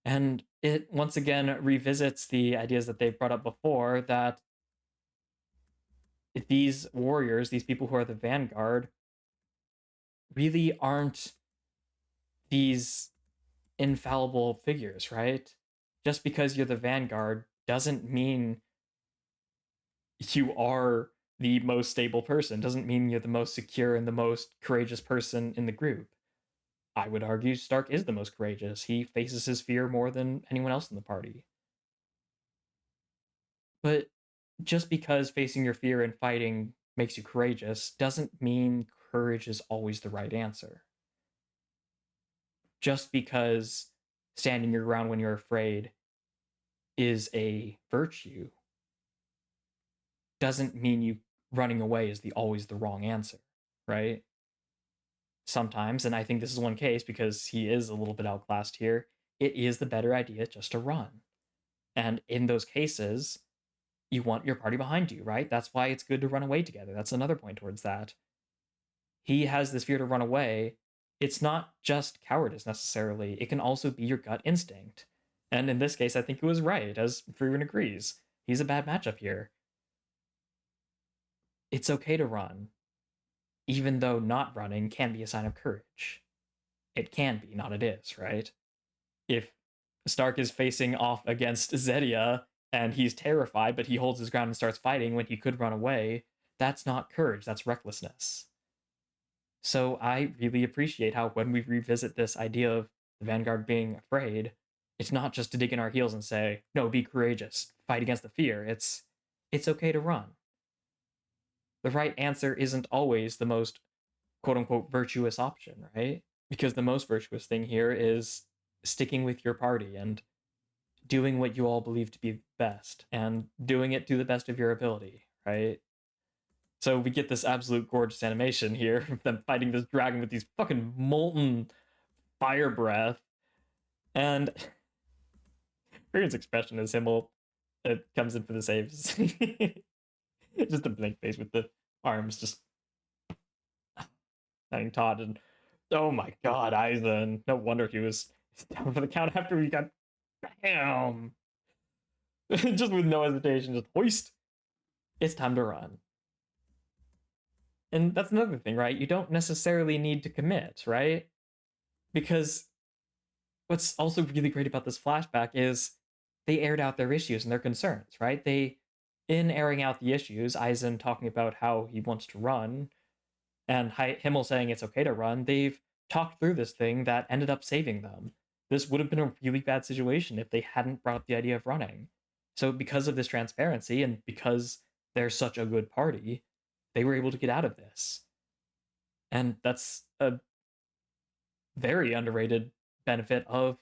And it once again revisits the ideas that they've brought up before, that these warriors, these people who are the vanguard, really aren't these infallible figures, right? Just because you're the vanguard doesn't mean you are the most stable person, doesn't mean you're the most secure and the most courageous person in the group. I would argue Stark is the most courageous. He faces his fear more than anyone else in the party. But just because facing your fear and fighting makes you courageous doesn't mean courage is always the right answer. Just because standing your ground when you're afraid is a virtue doesn't mean you running away is always the wrong answer, right? Sometimes, and I think this is one case because he is a little bit outclassed here, it is the better idea just to run. And in those cases, you want your party behind you, right? That's why it's good to run away together. That's another point towards that. He has this fear to run away. It's not just cowardice necessarily. It can also be your gut instinct. And in this case, I think it was right, as Frieren agrees. He's a bad matchup here. It's okay to run, even though not running can be a sign of courage. It can be, not it is, right? If Stark is facing off against Zedia and he's terrified, but he holds his ground and starts fighting when he could run away, that's not courage, that's recklessness. So I really appreciate how when we revisit this idea of the Vanguard being afraid, it's not just to dig in our heels and say, no, be courageous, fight against the fear. It's okay to run. The right answer isn't always the most quote unquote virtuous option, right? Because the most virtuous thing here is sticking with your party and doing what you all believe to be best and doing it to the best of your ability, right? So we get this absolute gorgeous animation here of them fighting this dragon with these fucking molten fire breath. And Frieren's expression as Himmel comes in for the saves. Just a blank face with the arms just having Todd, and oh my god, Aizen. No wonder he was down for the count after we got bam. Just with no hesitation, just hoist. It's time to run. And that's another thing, right? You don't necessarily need to commit, right? Because what's also really great about this flashback is they aired out their issues and their concerns, right? In airing out the issues, Aizen talking about how he wants to run, and Himmel saying it's okay to run, they've talked through this thing that ended up saving them. This would have been a really bad situation if they hadn't brought up the idea of running. So because of this transparency and because they're such a good party, they were able to get out of this. And that's a very underrated benefit of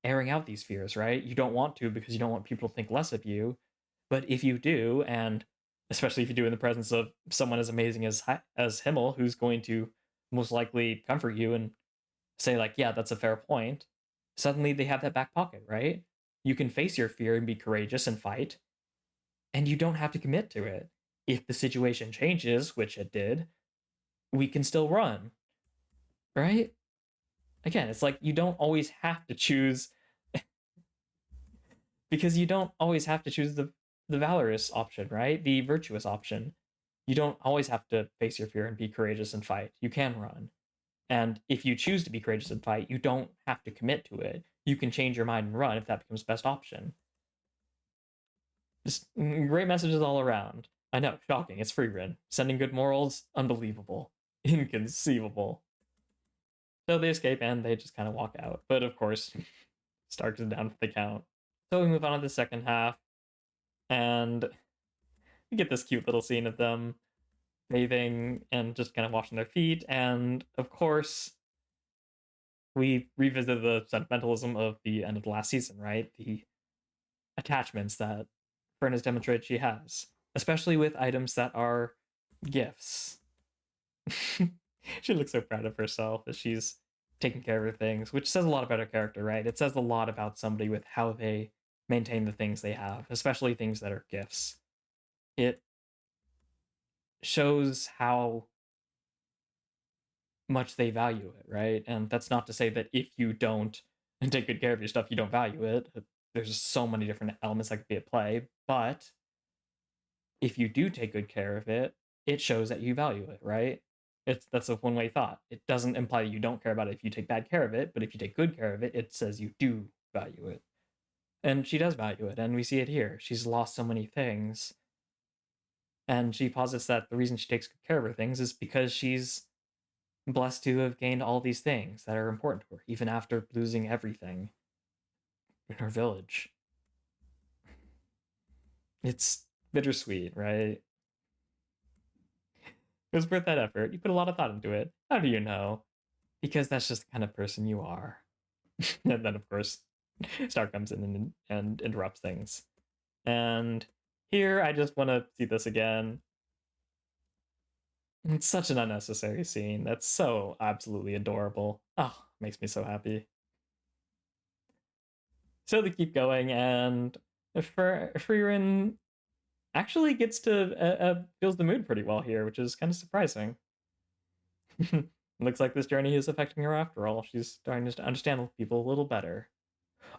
airing out these fears, right? You don't want to because you don't want people to think less of you. But if you do, and especially if you do in the presence of someone as amazing as Himmel, who's going to most likely comfort you and say like, yeah, that's a fair point, suddenly they have that back pocket, right? You can face your fear and be courageous and fight, and you don't have to commit to it. If the situation changes, which it did, we can still run, right? Again, it's like you don't always have to choose because you don't always have to choose the valorous option, right? The virtuous option. You don't always have to face your fear and be courageous and fight. You can run. And if you choose to be courageous and fight, you don't have to commit to it. You can change your mind and run if that becomes best option. Just great messages all around. I know, shocking. It's Frieren. Sending good morals, unbelievable. Inconceivable. So they escape and they just kind of walk out. But of course, Stark is down for the count. So we move on to the second half. And we get this cute little scene of them bathing and just kind of washing their feet. And of course, we revisit the sentimentalism of the end of the last season, right? The attachments that Fern has demonstrated she has, especially with items that are gifts. She looks so proud of herself as she's taking care of her things, which says a lot about her character, right? It says a lot about somebody with how they maintain the things they have, especially things that are gifts. It shows how much they value it, right? And that's not to say that if you don't take good care of your stuff, you don't value it. There's so many different elements that could be at play, but if you do take good care of it, it shows that you value it, right? That's a one-way thought. It doesn't imply that you don't care about it if you take bad care of it, but if you take good care of it, it says you do value it. And she does value it, and we see it here. She's lost so many things. And she posits that the reason she takes good care of her things is because she's blessed to have gained all these things that are important to her, even after losing everything in her village. It's bittersweet, right? It was worth that effort. You put a lot of thought into it. How do you know? Because that's just the kind of person you are. And then, of course, Star comes in and interrupts things. And here, I just want to see this again. It's such an unnecessary scene. That's so absolutely adorable. Oh, makes me so happy. So they keep going, and Frieren actually gets to feels the mood pretty well here, which is kind of surprising. Looks like this journey is affecting her after all. She's starting to understand people a little better.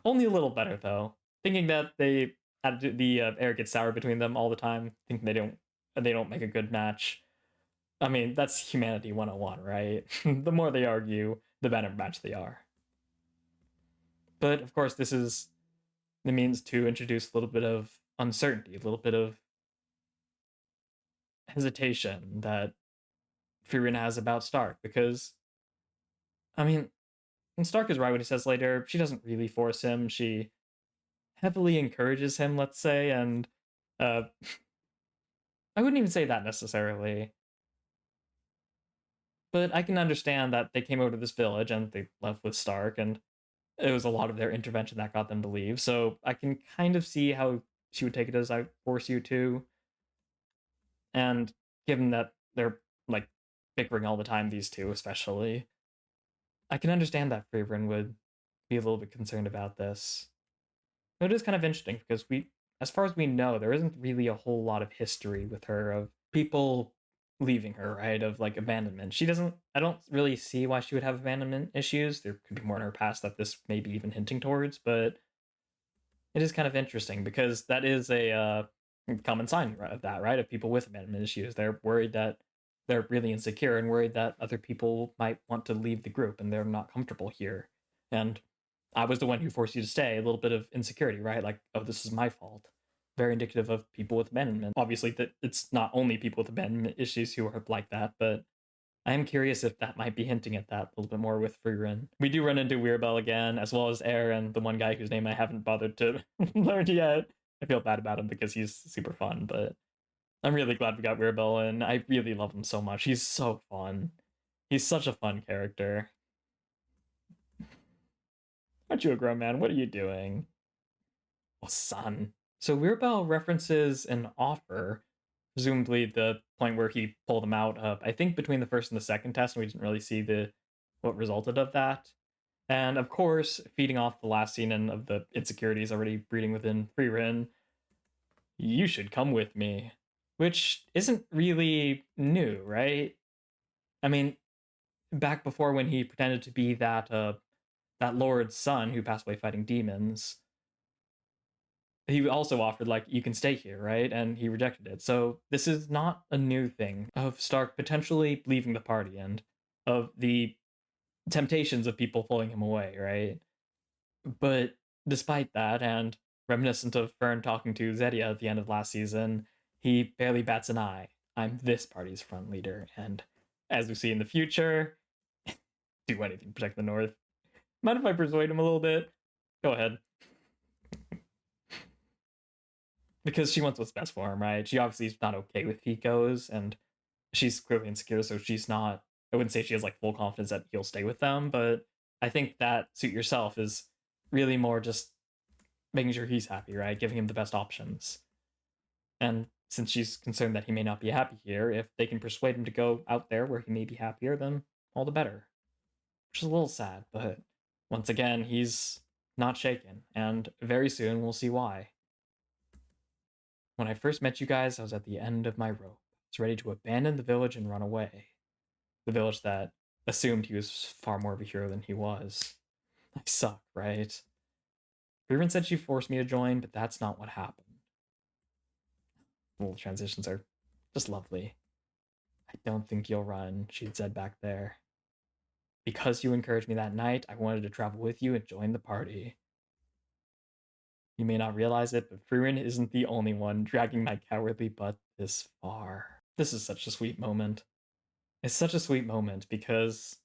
Only a little better, though. Thinking that the air gets sour between them all the time, thinking they don't make a good match. I mean, that's humanity 101, right? The more they argue, the better match they are. But of course, this is the means to introduce a little bit of uncertainty, a little bit of hesitation that Frieren has about Stark, because, I mean, Stark is right when he says later, she doesn't really force him. She heavily encourages him, let's say, and uh, I wouldn't even say that necessarily. But I can understand that they came over to this village and they left with Stark, and it was a lot of their intervention that got them to leave. So I can kind of see how she would take it as I force you to. And given that they're like bickering all the time, these two especially, I can understand that Frieren would be a little bit concerned about this. But it is kind of interesting because as far as we know, there isn't really a whole lot of history with her of people leaving her, right? Of like abandonment. I don't really see why she would have abandonment issues. There could be more in her past that this may be even hinting towards, but it is kind of interesting because that is a common sign of that, right? Of people with abandonment issues. They're worried that they're really insecure and worried that other people might want to leave the group and they're not comfortable here. And I was the one who forced you to stay. A little bit of insecurity, right? Like, oh, this is my fault. Very indicative of people with abandonment. Obviously, that it's not only people with abandonment issues who are like that, but I am curious if that might be hinting at that a little bit more with Frieren. We do run into Weirbel again, as well as Aaron, the one guy whose name I haven't bothered to learn yet. I feel bad about him because he's super fun, but I'm really glad we got Weirbel, and I really love him so much. He's so fun. He's such a fun character. Aren't you a grown man? What are you doing? Oh, son. So Weirbel references an offer, presumably the point where he pulled them out of, I think, between the first and the second test, and we didn't really see what resulted of that. And of course, feeding off the last scene and of the insecurities already breeding within Frieren, you should come with me. Which isn't really new, right? I mean, back before when he pretended to be that lord's son who passed away fighting demons, he also offered, like, you can stay here, right? And he rejected it. So this is not a new thing of Stark potentially leaving the party and of the temptations of people pulling him away, right? But despite that, and reminiscent of Fern talking to Zedia at the end of last season, he barely bats an eye. I'm this party's front leader, and as we see in the future, do anything to protect the North. Mind if I persuade him a little bit? Go ahead. Because she wants what's best for him, right? She obviously is not okay with Pico's, and she's clearly insecure, so she's not. I wouldn't say she has like full confidence that he'll stay with them, but I think that suit yourself is really more just making sure he's happy, right? Giving him the best options. And since she's concerned that he may not be happy here, if they can persuade him to go out there where he may be happier, then all the better. Which is a little sad, but once again, he's not shaken, and very soon we'll see why. When I first met you guys, I was at the end of my rope. I was ready to abandon the village and run away. The village that assumed he was far more of a hero than he was. I suck, right? Frieren said she forced me to join, but that's not what happened. The little transitions are just lovely. I don't think you'll run, she'd said back there. Because you encouraged me that night, I wanted to travel with you and join the party. You may not realize it, but Frieren isn't the only one dragging my cowardly butt this far. This is such a sweet moment. It's such a sweet moment because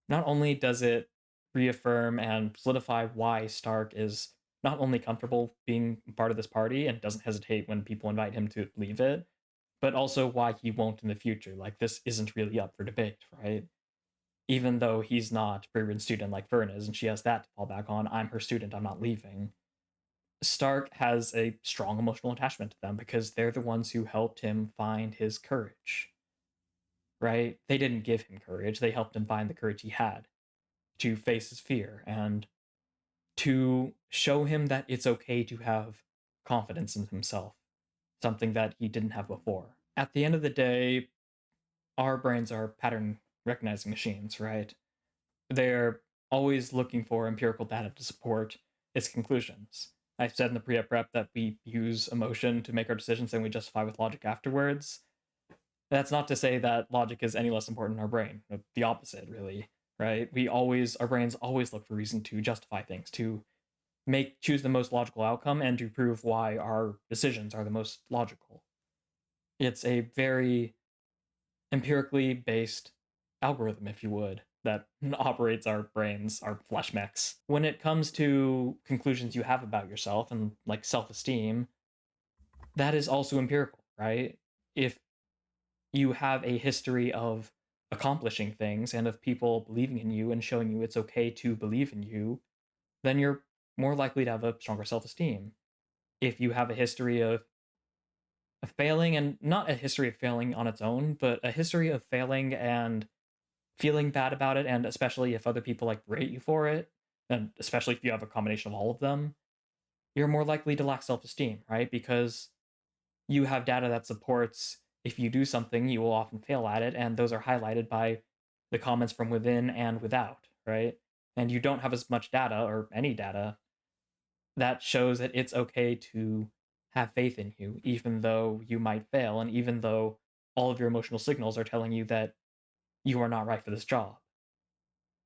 not only does it reaffirm and solidify why Stark is not only comfortable being part of this party and doesn't hesitate when people invite him to leave it, but also why he won't in the future. Like, this isn't really up for debate, right? Even though he's not Frieren's student like Fern is, and she has that to fall back on, I'm her student, I'm not leaving. Stark has a strong emotional attachment to them because they're the ones who helped him find his courage, right? They didn't give him courage, they helped him find the courage he had to face his fear and to show him that it's okay to have confidence in himself, something that he didn't have before. At the end of the day, our brains are pattern recognizing machines, right? They're always looking for empirical data to support its conclusions. I said in the prep that we use emotion to make our decisions and we justify with logic afterwards. That's not to say that logic is any less important in our brain. The opposite, really, right? Our brains always look for reason to justify things, to choose the most logical outcome and to prove why our decisions are the most logical. It's a very empirically based algorithm, if you would, that operates our brains, our flesh mechs. When it comes to conclusions you have about yourself and like self-esteem, that is also empirical, right? If you have a history of accomplishing things and of people believing in you and showing you it's okay to believe in you, then you're more likely to have a stronger self-esteem. If you have a history of failing, and not a history of failing on its own, but a history of failing and feeling bad about it, and especially if other people like rate you for it, and especially if you have a combination of all of them, you're more likely to lack self-esteem, right? Because you have data that supports if you do something, you will often fail at it, and those are highlighted by the comments from within and without, right? And you don't have as much data or any data that shows that it's okay to have faith in you, even though you might fail, and even though all of your emotional signals are telling you that you are not right for this job.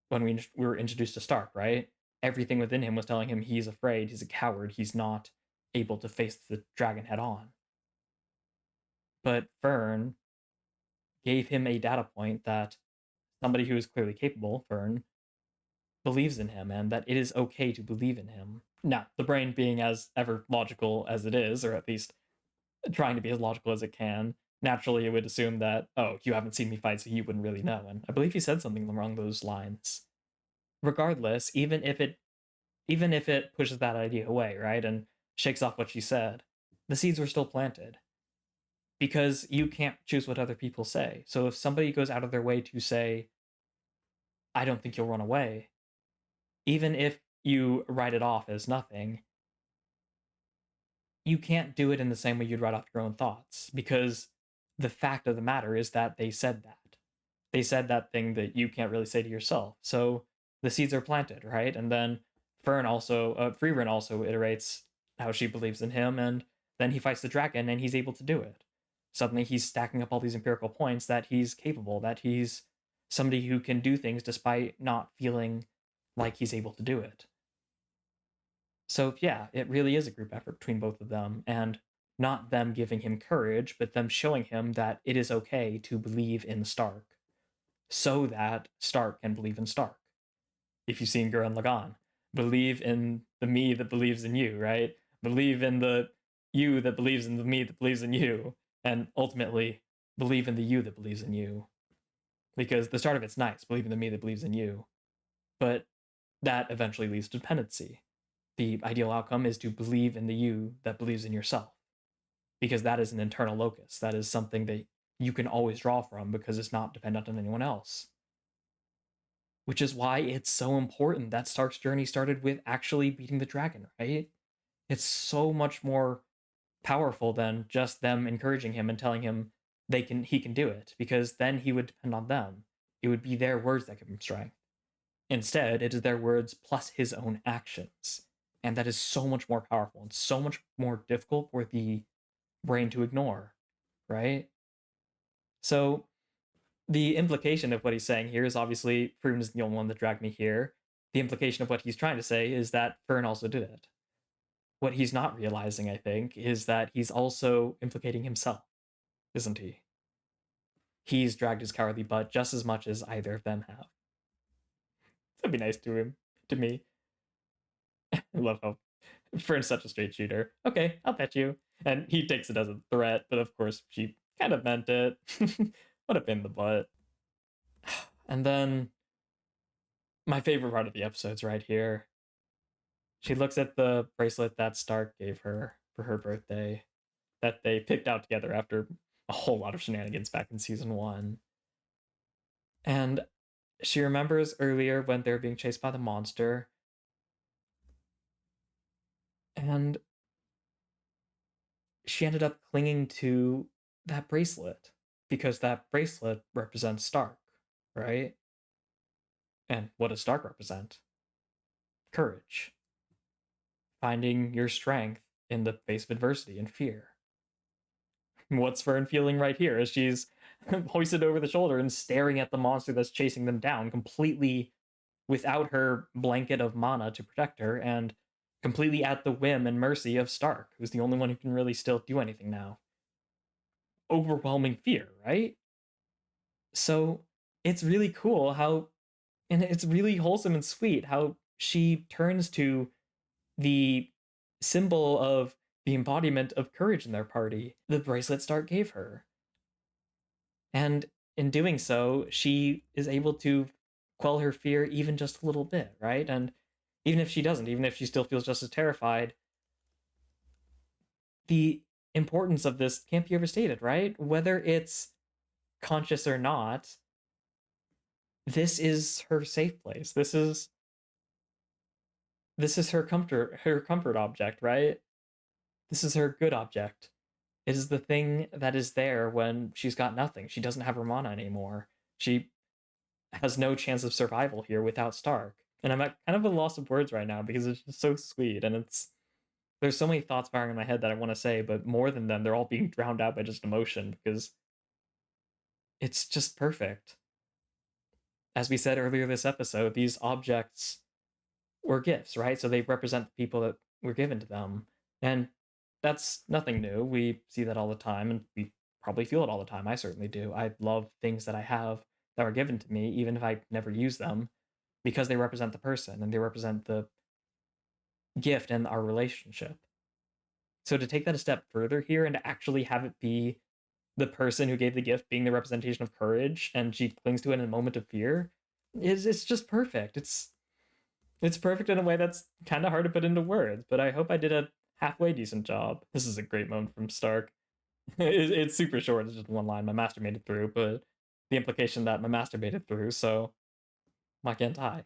When we were introduced to Stark, right? Everything within him was telling him he's afraid, he's a coward, he's not able to face the dragon head on. But Fern gave him a data point that somebody who is clearly capable, Fern, believes in him and that it is okay to believe in him. Now, the brain being as ever logical as it is, or at least trying to be as logical as it can, naturally it would assume that, oh, you haven't seen me fight, so you wouldn't really know. And I believe he said something along those lines. Regardless, even if it pushes that idea away, right, and shakes off what she said, the seeds were still planted. Because you can't choose what other people say. So if somebody goes out of their way to say, I don't think you'll run away, even if you write it off as nothing, you can't do it in the same way you'd write off your own thoughts, because the fact of the matter is that they said that. They said that thing that you can't really say to yourself. So the seeds are planted, right? And then Frieren also iterates how she believes in him, and then he fights the dragon and he's able to do it. Suddenly he's stacking up all these empirical points that he's capable, that he's somebody who can do things despite not feeling like he's able to do it. So yeah, it really is a group effort between both of them, and not them giving him courage, but them showing him that it is okay to believe in Stark, so that Stark can believe in Stark. If you've seen Gurren Lagann, believe in the me that believes in you, right? Believe in the you that believes in the me that believes in you, and ultimately believe in the you that believes in you. Because the start of it's nice, believe in the me that believes in you, but that eventually leads to dependency. The ideal outcome is to believe in the you that believes in yourself, because that is an internal locus. That is something that you can always draw from because it's not dependent on anyone else. Which is why it's so important that Stark's journey started with actually beating the dragon, right? It's so much more powerful than just them encouraging him and telling him he can do it, because then he would depend on them. It would be their words that give him strength. Instead, it is their words plus his own actions. And that is so much more powerful and so much more difficult for the brain to ignore, right? So the implication of what he's saying here is obviously Fern is the only one that dragged me here. The implication of what he's trying to say is that Fern also did it. What he's not realizing, I think, is that he's also implicating himself, isn't he? He's dragged his cowardly butt just as much as either of them have. That'd be nice to me. I love how Fern's such a straight shooter. Okay, I'll pet you. And he takes it as a threat, but of course she kind of meant it. What a pain in the butt. And then my favorite part of the episode's right here. She looks at the bracelet that Stark gave her for her birthday, that they picked out together after a whole lot of shenanigans back in season 1. And she remembers earlier when they were being chased by the monster. And she ended up clinging to that bracelet because that bracelet represents Stark, right? And what does Stark represent? Courage. Finding your strength in the face of adversity and fear. What's Fern feeling right here as she's hoisted over the shoulder and staring at the monster that's chasing them down, completely without her blanket of mana to protect her, and completely at the whim and mercy of Stark, who's the only one who can really still do anything now. overwhelming fear, right? So it's really cool how, and it's really wholesome and sweet how she turns to the symbol of the embodiment of courage in their party, the bracelet Stark gave her. And in doing so, she is able to quell her fear even just a little bit, right? And even if she doesn't, even if she still feels just as terrified, the importance of this can't be overstated, right? Whether it's conscious or not, this is her safe place. This is her comfort object, right? This is her good object. It is the thing that is there when she's got nothing. She doesn't have her mana anymore. She has no chance of survival here without Stark. And I'm at kind of a loss of words right now because it's just so sweet, and there's so many thoughts firing in my head that I want to say, but more than them, they're all being drowned out by just emotion because it's just perfect. As we said earlier this episode, these objects were gifts, right? So they represent the people that were given to them. And that's nothing new. We see that all the time, and we probably feel it all the time. I certainly do. I love things that I have that are given to me, even if I never use them, because they represent the person and they represent the gift and our relationship. So to take that a step further here and to actually have it be the person who gave the gift being the representation of courage and she clings to it in a moment of fear, it's just perfect. It's perfect in a way that's kind of hard to put into words, but I hope I did a halfway decent job. This is a great moment from Stark. It's super short, it's just one line. My master made it through, but the implication that my master made it through, so why can't I?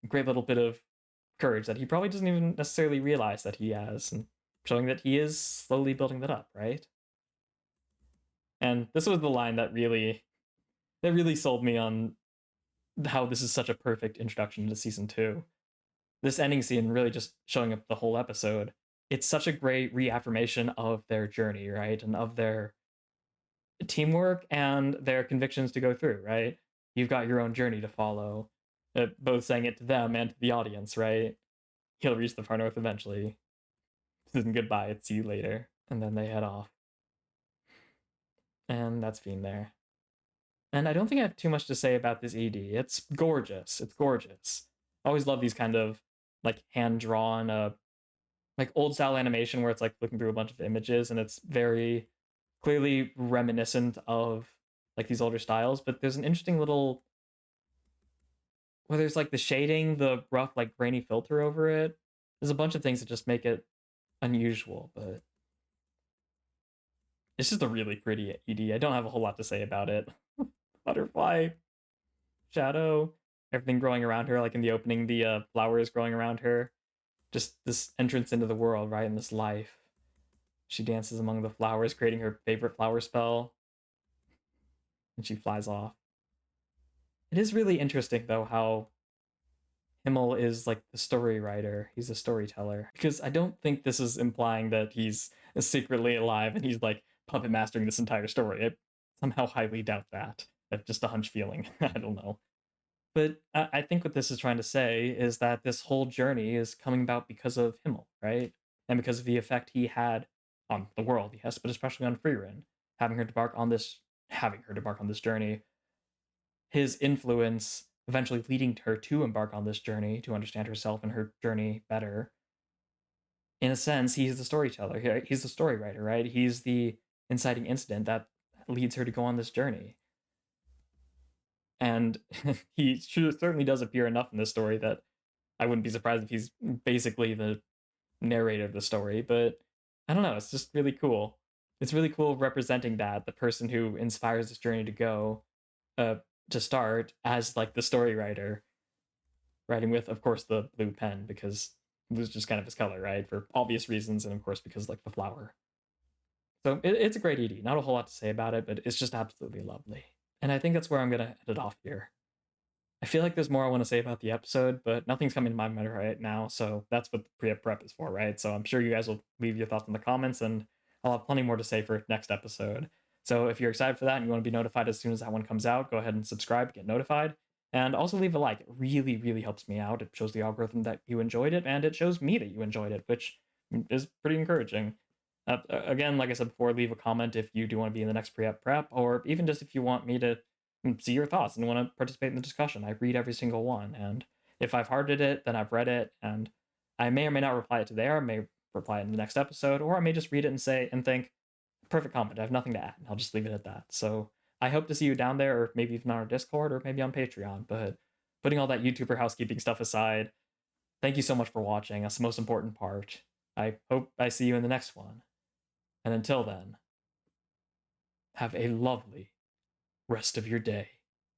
Great little bit of courage that he probably doesn't even necessarily realize that he has, and showing that he is slowly building that up, right? And this was the line that really sold me on how this is such a perfect introduction to season 2. This ending scene really just showing up the whole episode. It's such a great reaffirmation of their journey, right? And of their teamwork and their convictions to go through, right? You've got your own journey to follow. Both saying it to them and to the audience, right? He'll reach the far north eventually. This isn't goodbye, it's see you later. And then they head off. And that's Fiend there. And I don't think I have too much to say about this ED. It's gorgeous. It's gorgeous. I always love these kind of like hand-drawn, like old style animation where it's like looking through a bunch of images and it's very clearly reminiscent of like these older styles, but there's an interesting little where there's like the shading, the rough like grainy filter over it. There's a bunch of things that just make it unusual, but it's just a really pretty ED. I don't have a whole lot to say about it. Butterfly, shadow, everything growing around her, like in the opening, the flowers growing around her. Just this entrance into the world, right? In this life. She dances among the flowers, creating her favorite flower spell. And she flies off. It is really interesting, though, how Himmel is like the story writer. He's a storyteller. Because I don't think this is implying that he's secretly alive and he's like puppet mastering this entire story. I somehow highly doubt that. That's just a hunch feeling. I don't know. But I think what this is trying to say is that this whole journey is coming about because of Himmel, right? And because of the effect he had on the world, yes, but especially on Frieren, having her debark on this journey, his influence eventually leading her to embark on this journey to understand herself and her journey better. In a sense, he's the storyteller. He's the story writer, right? He's the inciting incident that leads her to go on this journey. And he certainly does appear enough in this story that I wouldn't be surprised if he's basically the narrator of the story. But I don't know, it's just really cool. It's really cool representing that, the person who inspires this journey to go, to start as like the story writer, writing with, of course, the blue pen because it was just kind of his color, right? For obvious reasons, and of course because like the flower. So it's a great ED. Not a whole lot to say about it, but it's just absolutely lovely. And I think that's where I'm going to end it off here. I feel like there's more I want to say about the episode, but nothing's coming to my mind right now, so that's what the pre-prep is for, right? So I'm sure you guys will leave your thoughts in the comments, and I'll have plenty more to say for next episode. So if you're excited for that and you want to be notified as soon as that one comes out, go ahead and subscribe, get notified, and also leave a like. It really, really helps me out. It shows the algorithm that you enjoyed it, and it shows me that you enjoyed it, which is pretty encouraging. Again, like I said before, leave a comment if you do want to be in the next prep, or even just if you want me to see your thoughts and want to participate in the discussion. I read every single one, and if I've hearted it, then I've read it, and I may or may not reply it to there. I may reply in the next episode, or I may just read it and say and think, perfect comment. I have nothing to add. I'll just leave it at that. So I hope to see you down there, or maybe even on our Discord, or maybe on Patreon. But putting all that YouTuber housekeeping stuff aside, thank you so much for watching. That's the most important part. I hope I see you in the next one. And until then, have a lovely rest of your day.